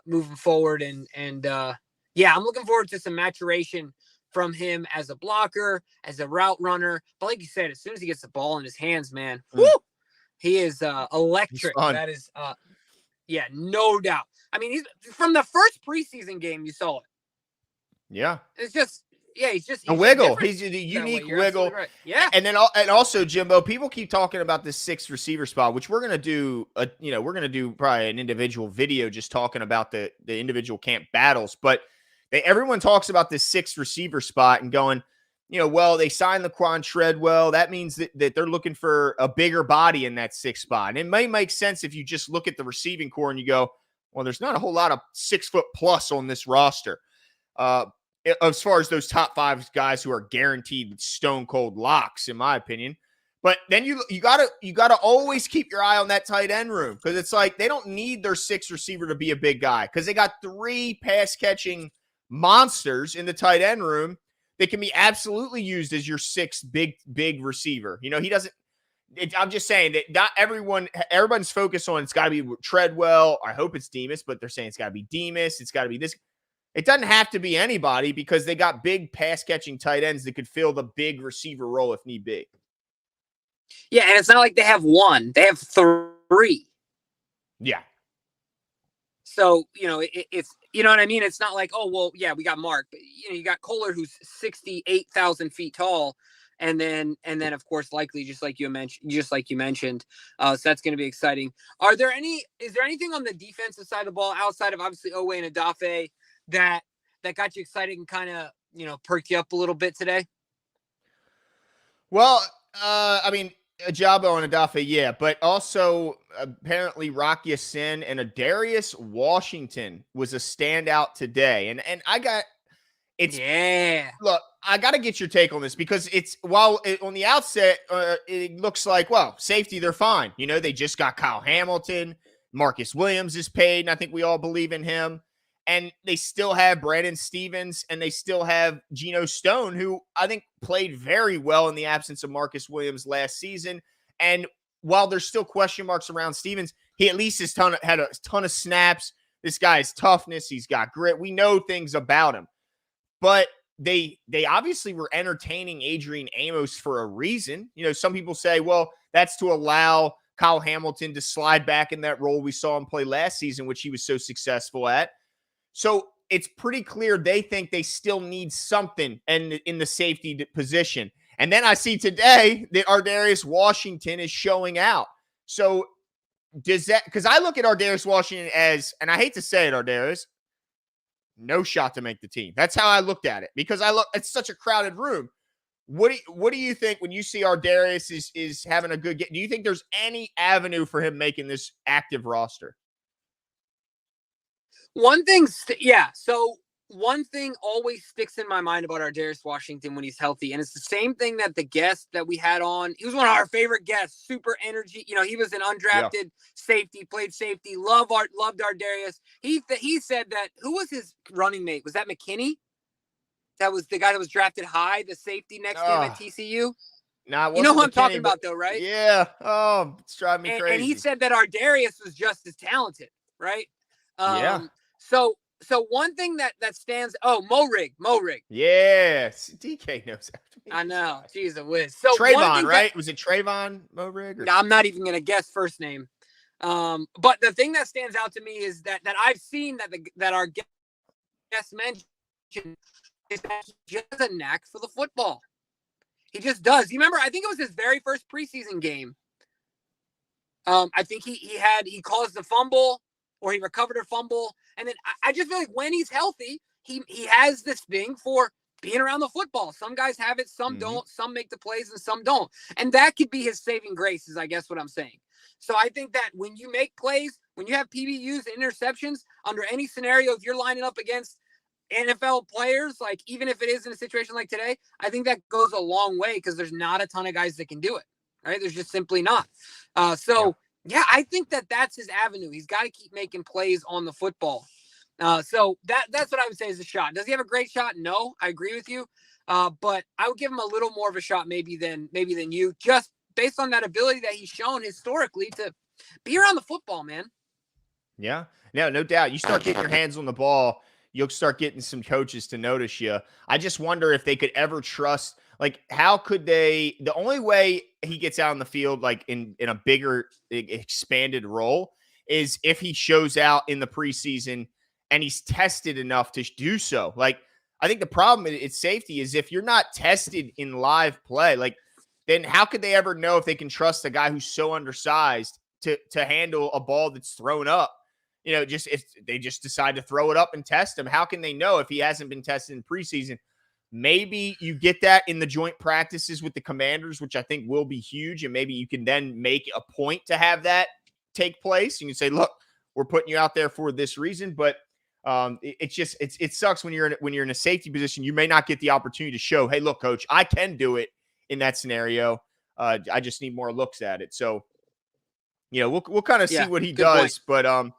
moving forward and I'm looking forward to some maturation from him as a blocker, as a route runner. But like you said, as soon as he gets the ball in his hands, man, he is electric. That is, no doubt. I mean, he's from the first preseason game, you saw it. Yeah. It's just, he's just a wiggle. He's a unique wiggle. Right. Yeah. And also, Jimbo, people keep talking about this 6th receiver spot, which we're going to do, we're going to do probably an individual video just talking about the individual camp battles. But everyone talks about this 6th receiver spot and going, well, they signed Laquan Treadwell. That means that they're looking for a bigger body in that 6th spot. And it may make sense if you just look at the receiving core and you go, well, there's not a whole lot of 6 foot plus on this roster. As far as those top 5 guys who are guaranteed stone cold locks, in my opinion. But then you gotta always keep your eye on that tight end room, because it's like they don't need their 6th receiver to be a big guy, because they got 3 pass catching monsters in the tight end room that can be absolutely used as your 6th big receiver. He doesn't. I'm just saying that not everyone's focused on it's got to be Treadwell. I hope it's Demas, but they're saying it's got to be Demas. It's got to be this. It doesn't have to be anybody, because they got big pass catching tight ends that could fill the big receiver role if need be. Yeah, and it's not like they have 1; they have 3. Yeah. So it's you know what I mean. It's not like, oh well, yeah, we got Mark, but you got Kohler, who's 68,000 feet tall. And then of course, likely, just like you mentioned. So that's going to be exciting. Is there anything on the defensive side of the ball outside of obviously Owe and Adafe that got you excited and kind of, perked you up a little bit today? Well, I mean, Ajabo and Adafe, yeah, but also apparently Rocky Sin and Adarius Washington was a standout today. And look, I got to get your take on this, because on the outset, it looks like, well, safety, they're fine. They just got Kyle Hamilton. Marcus Williams is paid, and I think we all believe in him. And they still have Brandon Stevens, and they still have Geno Stone, who I think played very well in the absence of Marcus Williams last season. And while there's still question marks around Stevens, he at least had a ton of snaps. This guy's toughness, he's got grit. We know things about him. But they obviously were entertaining Adrian Amos for a reason. Some people say, well, that's to allow Kyle Hamilton to slide back in that role we saw him play last season, which he was so successful at. So it's pretty clear they think they still need something in the safety position. And then I see today that Ardarius Washington is showing out. So does that, because I look at Ardarius Washington as, and I hate to say it, Ardarius, no shot to make the team. That's how I looked at it, because it's such a crowded room. What do you think when you see Ardarius is having a good game? Do you think there's any avenue for him making this active roster? One thing always sticks in my mind about Ardarius Washington when he's healthy, and it's the same thing that the guest that we had on, he was one of our favorite guests, super energy. He was an undrafted safety, played safety, loved Ardarius. He said that, who was his running mate? Was that McKinney? That was the guy that was drafted high, the safety next to him at TCU. Nah, you know who I'm McKinney, talking about, though, right? Yeah. Oh, it's driving me crazy. And he said that Ardarius was just as talented, right? Yeah. So one thing that stands. Oh, Mo Rig. Yes, DK knows after me. I know. Jeez, a whiz. So Trayvon, right? Was it Trayvon Morig? No, I'm not even gonna guess first name. But the thing that stands out to me is that I've seen that our guest mentioned is that he just has a knack for the football. He just does. You remember? I think it was his very first preseason game. I think he caused a fumble or he recovered a fumble, and then I just feel like when he's healthy, he has this thing for being around the football. Some guys have it, some don't. Some make the plays and some don't, and that could be his saving grace. Is I guess what I'm saying. So I think that when you make plays, when you have PBUs and interceptions, under any scenario, if you're lining up against NFL players, like even if it is in a situation like today, I think that goes a long way because there's not a ton of guys that can do it. Right? There's just simply not. Yeah, I think that's his avenue. He's got to keep making plays on the football. So that's what I would say is a shot. Does he have a great shot? No, I agree with you. But I would give him a little more of a shot maybe than you, just based on that ability that he's shown historically to be around the football, man. Yeah, no doubt. You start getting your hands on the ball, you'll start getting some coaches to notice you. I just wonder if they could ever trust, like, how could they, the only way he gets out on the field, like in a bigger expanded role, is if he shows out in the preseason and he's tested enough to do so. Like, I think the problem it's safety is if you're not tested in live play, like, then how could they ever know if they can trust a guy who's so undersized to handle a ball that's thrown up? You know, just if they just decide to throw it up and test him, how can they know if he hasn't been tested in preseason? Maybe you get that in the joint practices with the Commanders, which I think will be huge. And maybe you can then make a point to have that take place. And you say, look, we're putting you out there for this reason. But it sucks when you're in a safety position. You may not get the opportunity to show, hey, look, coach, I can do it in that scenario. I just need more looks at it. So, you know, we'll kind of see what he does. Point. But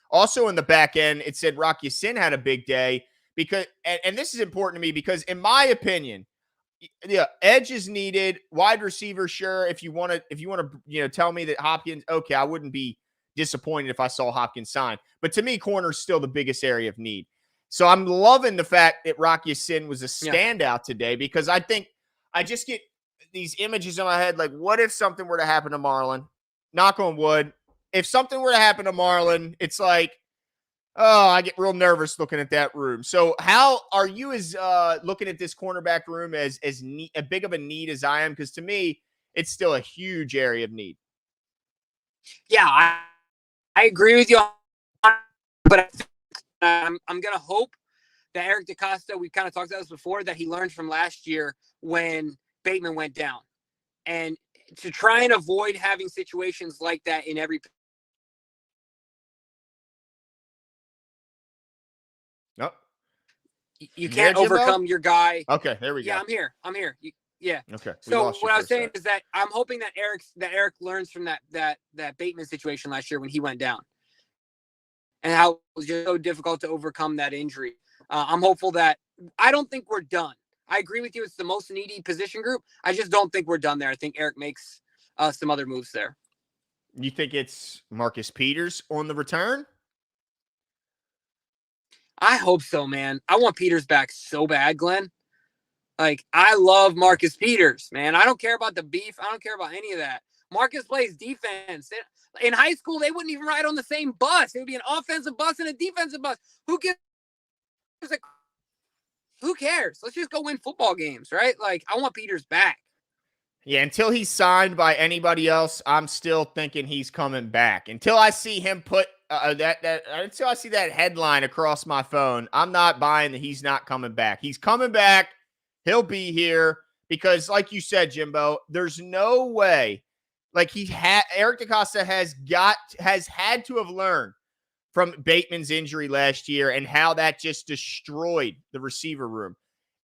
also in the back end, it said Rock Ya-Sin had a big day because, and this is important to me because in my opinion, yeah, edge is needed, wide receiver, sure. If you want to, tell me that Hopkins, okay, I wouldn't be disappointed if I saw Hopkins sign. But to me, corner is still the biggest area of need. So I'm loving the fact that Rock Ya-Sin was a standout today because I think I just get these images in my head like, what if something were to happen to Marlon? Knock on wood. If something were to happen to Marlon, it's like, oh, I get real nervous looking at that room. So how are you as looking at this cornerback room as big of a need as I am? Because to me, it's still a huge area of need. Yeah, I agree with you. But I'm going to hope that Eric DeCosta, we've kind of talked about this before, that he learned from last year when Bateman went down. And to try and avoid having situations like that in every. Nope. You can't overcome your guy. Okay, there we go. Yeah, I'm here. Yeah. Okay. So what I was saying is that I'm hoping that Eric learns from that Bateman situation last year when he went down, and how it was just so difficult to overcome that injury. I'm hopeful that I don't think we're done. I agree with you. It's the most needy position group. I just don't think we're done there. I think Eric makes some other moves there. You think it's Marcus Peters on the return? I hope so, man. I want Peters back so bad, Glenn. Like, I love Marcus Peters, man. I don't care about the beef. I don't care about any of that. Marcus plays defense. In high school, they wouldn't even ride on the same bus. It would be an offensive bus and a defensive bus. Who cares? Let's just go win football games, right? Like, I want Peters back. Yeah, until he's signed by anybody else, I'm still thinking he's coming back. Until I see him put until I see that headline across my phone, I'm not buying that he's not coming back. He's coming back. He'll be here because, like you said, Jimbo, there's no way. Like Eric DeCosta has had to have learned from Bateman's injury last year and how that just destroyed the receiver room.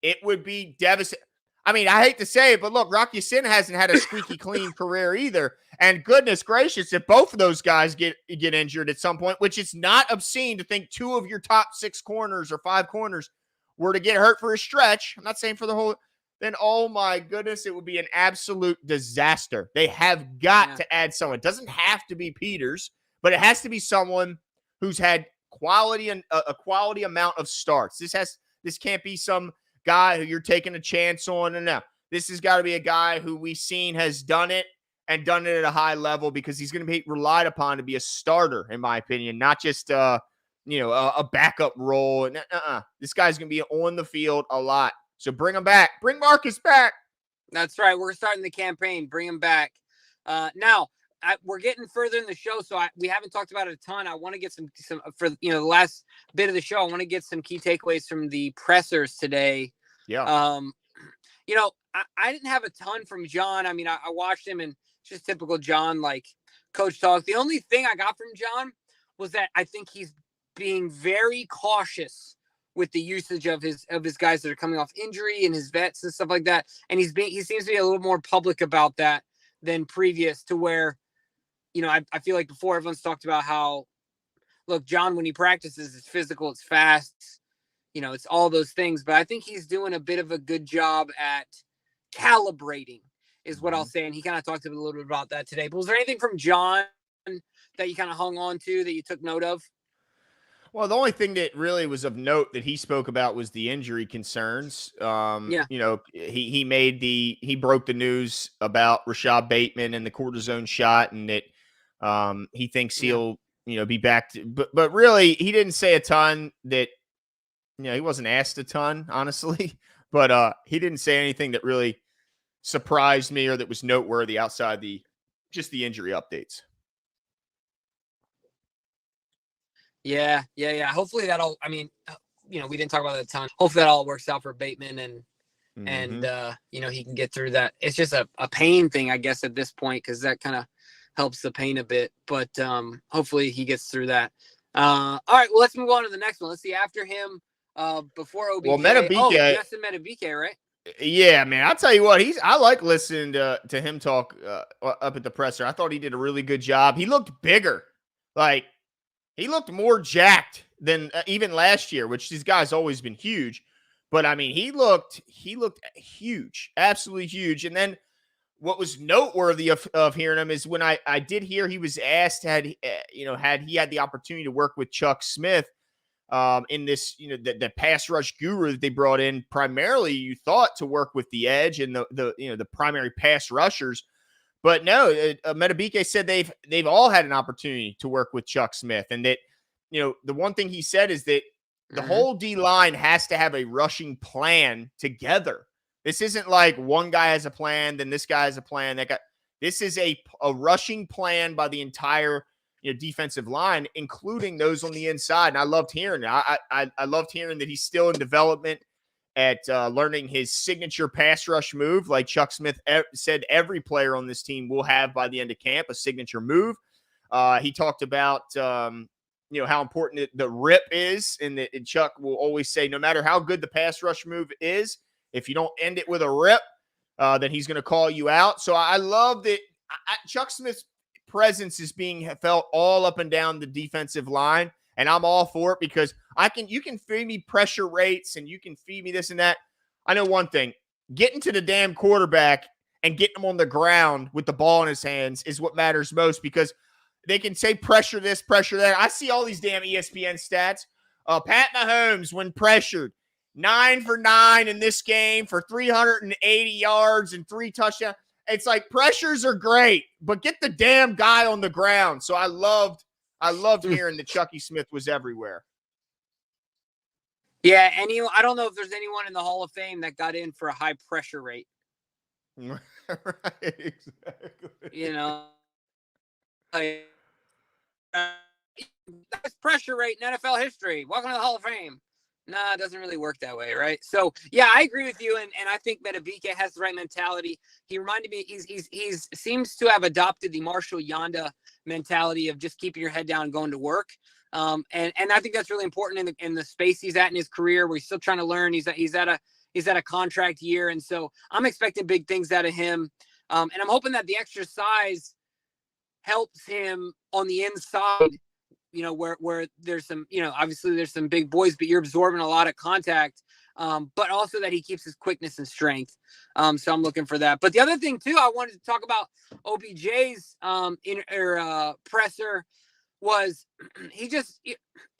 It would be devastating. I mean, I hate to say it, but look, Rock Ya-Sin hasn't had a squeaky clean career either. And goodness gracious, if both of those guys get injured at some point, which is not obscene to think 2 of your top 6 corners or 5 corners were to get hurt for a stretch. I'm not saying for the whole. then oh my goodness, it would be an absolute disaster. They have got to add someone. It doesn't have to be Peters, but it has to be someone who's had quality and a quality amount of starts. This can't be some guy who you're taking a chance on. And no, this has got to be a guy who we've seen has done it and done it at a high level, because he's going to be relied upon to be a starter, in my opinion, not just a backup role. And this guy's going to be on the field a lot. So bring him back. Bring Marcus back. That's right. We're starting the campaign. Bring him back. Now, we're getting further in the show, so we haven't talked about it a ton. I want to get some for the last bit of the show. I want to get some key takeaways from the pressers today. Yeah. I didn't have a ton from John. I mean, I watched him, and it's just typical John, like coach talk. The only thing I got from John was that I think he's being very cautious with the usage of his guys that are coming off injury and his vets and stuff like that. And he seems to be a little more public about that than previous, to where, I feel like before everyone's talked about how, look, John, when he practices, it's physical, it's fast, it's all those things. But I think he's doing a bit of a good job at calibrating, is what I'll say. And he kind of talked a little bit about that today. But was there anything from John that you kind of hung on to that you took note of? Well, the only thing that really was of note that he spoke about was the injury concerns. He broke the news about Rashad Bateman and the cortisone shot, and that he thinks he'll be back but really he didn't say a ton. That he wasn't asked a ton, honestly, but he didn't say anything that really surprised me or that was noteworthy outside just the injury updates. Yeah. Hopefully that'll, we didn't talk about that a ton. Hopefully that all works out for Bateman and he can get through that. It's just a pain thing, I guess, at this point, because that kind of helps the pain a bit. But hopefully he gets through that. All right, well, let's move on to the next one. Let's see after him, before OBJ. Well, Metabike. Justin Metabike, right? Yeah, man. I'll tell you what, I like listening to him talk up at the presser. I thought he did a really good job. He looked bigger. He looked more jacked than even last year, which these guys always been huge. But I mean, he looked huge, absolutely huge. And then what was noteworthy of hearing him is when I did hear he was asked had he had the opportunity to work with Chuck Smith in this, the pass rush guru that they brought in, primarily you thought to work with the edge and the primary pass rushers. But no, Metabike said they've all had an opportunity to work with Chuck Smith, and that the one thing he said is that the whole D line has to have a rushing plan together. This isn't like one guy has a plan, then this guy has a plan. This is a rushing plan by the entire defensive line, including those on the inside. And I loved hearing it. I loved hearing that he's still in development at learning his signature pass rush move. Like Chuck Smith said, every player on this team will have by the end of camp a signature move. He talked about how important the rip is, and Chuck will always say, no matter how good the pass rush move is, if you don't end it with a rip, then he's going to call you out. So I love that Chuck Smith's presence is being felt all up and down the defensive line. And I'm all for it, because you can feed me pressure rates and you can feed me this and that. I know one thing, getting to the damn quarterback and getting him on the ground with the ball in his hands is what matters most, because they can say pressure this, pressure that. I see all these damn ESPN stats. Pat Mahomes, when pressured, 9 for 9 in this game for 380 yards and 3 touchdowns. It's like, pressures are great, but get the damn guy on the ground. So I loved hearing that Chucky Smith was everywhere. Yeah, I don't know if there's anyone in the Hall of Fame that got in for a high pressure rate. Right, exactly. Best pressure rate in NFL history. Welcome to the Hall of Fame. Nah, it doesn't really work that way, right? So yeah, I agree with you, and I think Metabike has the right mentality. He reminded me, he's seems to have adopted the Marshall Yanda mentality of just keeping your head down and going to work. And I think that's really important in the space he's at in his career, where he's still trying to learn. He's at a contract year, and so I'm expecting big things out of him. And I'm hoping that the extra size helps him on the inside, where there's some, obviously there's some big boys, but you're absorbing a lot of contact. but also that he keeps his quickness and strength. So I'm looking for that. But the other thing too, I wanted to talk about OBJ's presser was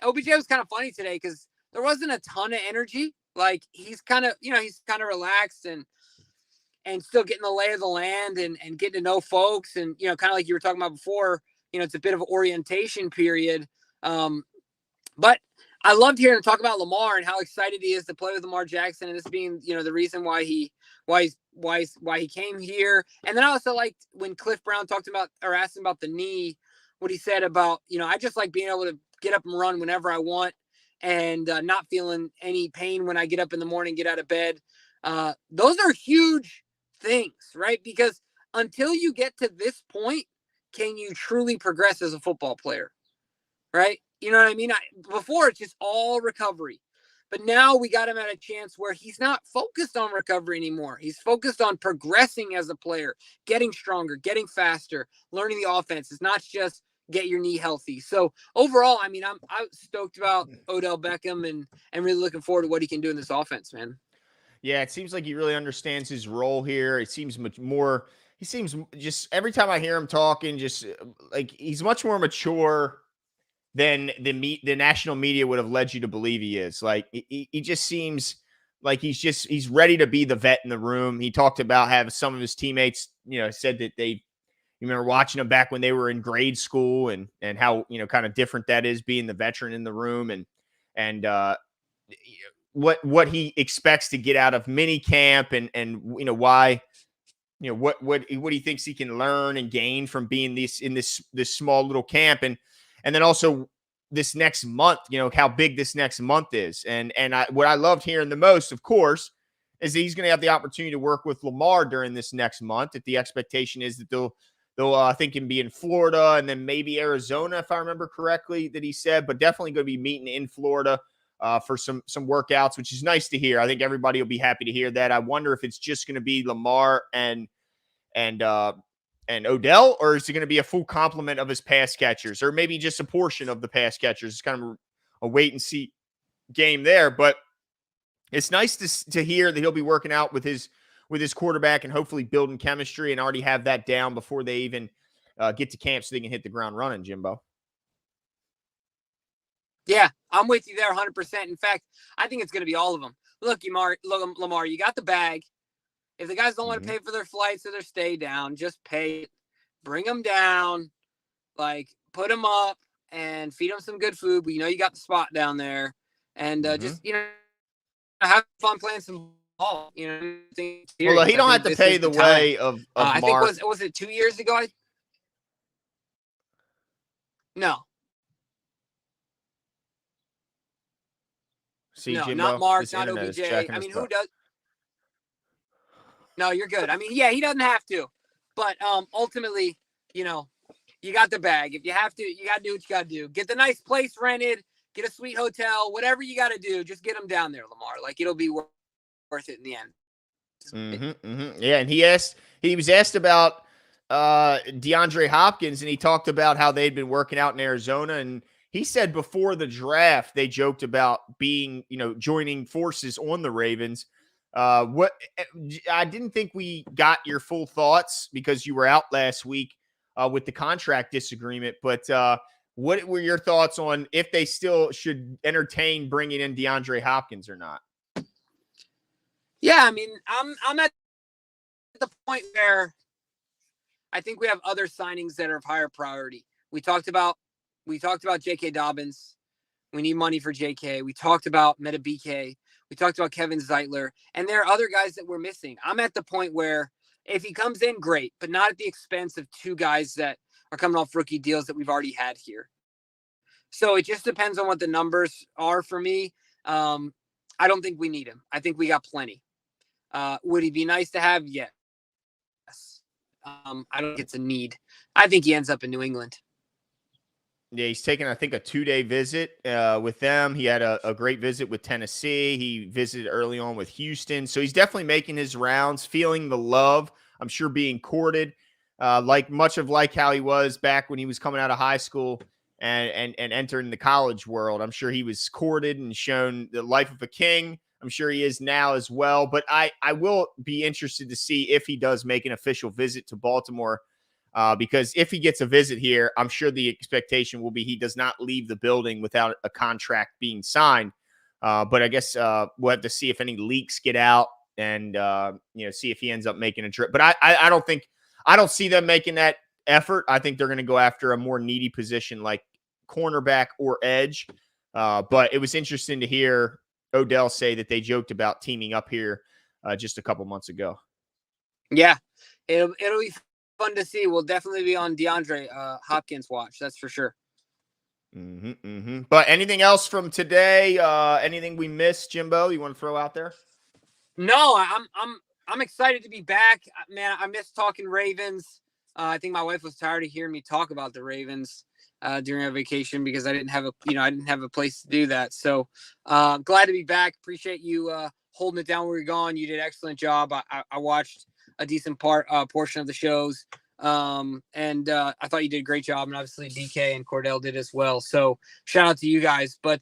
OBJ was kind of funny today because there wasn't a ton of energy. Like he's kind of relaxed and still getting the lay of the land and getting to know folks. And, kind of like you were talking about before, it's a bit of an orientation period. But I loved hearing him talk about Lamar and how excited he is to play with Lamar Jackson, and this being, the reason why he came here. And then I also liked when Cliff Brown talked about or asked him about the knee, what he said about, I just like being able to get up and run whenever I want and not feeling any pain when I get up in the morning, get out of bed. Those are huge things, right? Because until you get to this point, can you truly progress as a football player, right? You know what I mean? Before it's just all recovery, but now we got him at a chance where he's not focused on recovery anymore. He's focused on progressing as a player, getting stronger, getting faster, learning the offense. It's not just get your knee healthy. So overall, I'm stoked about Odell Beckham and really looking forward to what he can do in this offense, man. Yeah, it seems like he really understands his role here. It seems much more. He seems just every time I hear him talking, just like he's much more mature than the national media would have led you to believe he is. Like he just seems like he's ready to be the vet in the room. He talked about having some of his teammates, said that you remember watching him back when they were in grade school and how, kind of different that is being the veteran in the room and what he expects to get out of minicamp and why, what he thinks he can learn and gain from being in this small little camp. And then also this next month, how big this next month is. And what I loved hearing the most, of course, is that he's going to have the opportunity to work with Lamar during this next month. That the expectation is that they'll I think can be in Florida and then maybe Arizona, if I remember correctly, that he said, but definitely going to be meeting in Florida for some workouts, which is nice to hear. I think everybody will be happy to hear that. I wonder if it's just going to be Lamar and Odell, or is it going to be a full complement of his pass catchers, or maybe just a portion of the pass catchers? It's kind of a wait and see game there, but it's nice to hear that he'll be working out with his quarterback and hopefully building chemistry and already have that down before they even get to camp so they can hit the ground running, Jimbo. Yeah, I'm with you there 100%. In fact, I think it's going to be all of them. Look, Lamar, you got the bag. If the guys don't want to pay for their flights or their stay down, just pay it. Bring them down, like put them up and feed them some good food. But you got the spot down there, and just have fun playing some ball. Well, he don't have to pay the way of I think was it 2 years ago? No. See, no, Jimbo, not Mark, not OBJ. I mean, who does? No, you're good. I mean, yeah, he doesn't have to, but ultimately, you got the bag. If you have to, you got to do what you got to do. Get the nice place rented, get a sweet hotel, whatever you got to do. Just get them down there, Lamar. Like it'll be worth it in the end. Yeah, and he was asked about DeAndre Hopkins, and he talked about how they'd been working out in Arizona, and he said before the draft they joked about being, joining forces on the Ravens. What I didn't think we got your full thoughts because you were out last week with the contract disagreement. But what were your thoughts on if they still should entertain bringing in DeAndre Hopkins or not? Yeah, I mean, I'm at the point where I think we have other signings that are of higher priority. We talked about J.K. Dobbins. We need money for J.K. We talked about Metabike. We talked about Kevin Zeitler. And there are other guys that we're missing. I'm at the point where if he comes in, great, but not at the expense of two guys that are coming off rookie deals that we've already had here. So it just depends on what the numbers are for me. I don't think we need him. I think we got plenty. Would he be nice to have? Yes. I don't think it's a need. I think he ends up in New England. Yeah, he's taken, I think, a 2-day visit with them. He had a great visit with Tennessee. He visited early on with Houston. So he's definitely making his rounds, feeling the love. I'm sure being courted, much like how he was back when he was coming out of high school and entering the college world. I'm sure he was courted and shown the life of a king. I'm sure he is now as well. But I will be interested to see if he does make an official visit to Baltimore, because if he gets a visit here, I'm sure the expectation will be he does not leave the building without a contract being signed. But I guess we'll have to see if any leaks get out and, see if he ends up making a trip. But I don't see them making that effort. I think they're going to go after a more needy position like cornerback or edge. But it was interesting to hear Odell say that they joked about teaming up here just a couple months ago. Yeah, it'll be fun to see. We'll definitely be on DeAndre Hopkins watch. That's for sure. But anything else from today? Anything we missed, Jimbo? You want to throw out there? No, I'm excited to be back, man. I miss talking Ravens. I think my wife was tired of hearing me talk about the Ravens during our vacation because I didn't have a place to do that. So glad to be back. Appreciate you holding it down where you're gone. You did an excellent job. I watched a decent portion of the shows. And I thought you did a great job, and obviously DK and Cordell did as well. So shout out to you guys. But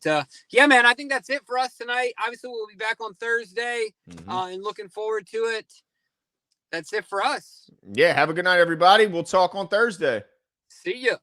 yeah, man, I think that's it for us tonight. Obviously, we'll be back on Thursday, and looking forward to it. That's it for us. Yeah, have a good night, everybody. We'll talk on Thursday. See ya.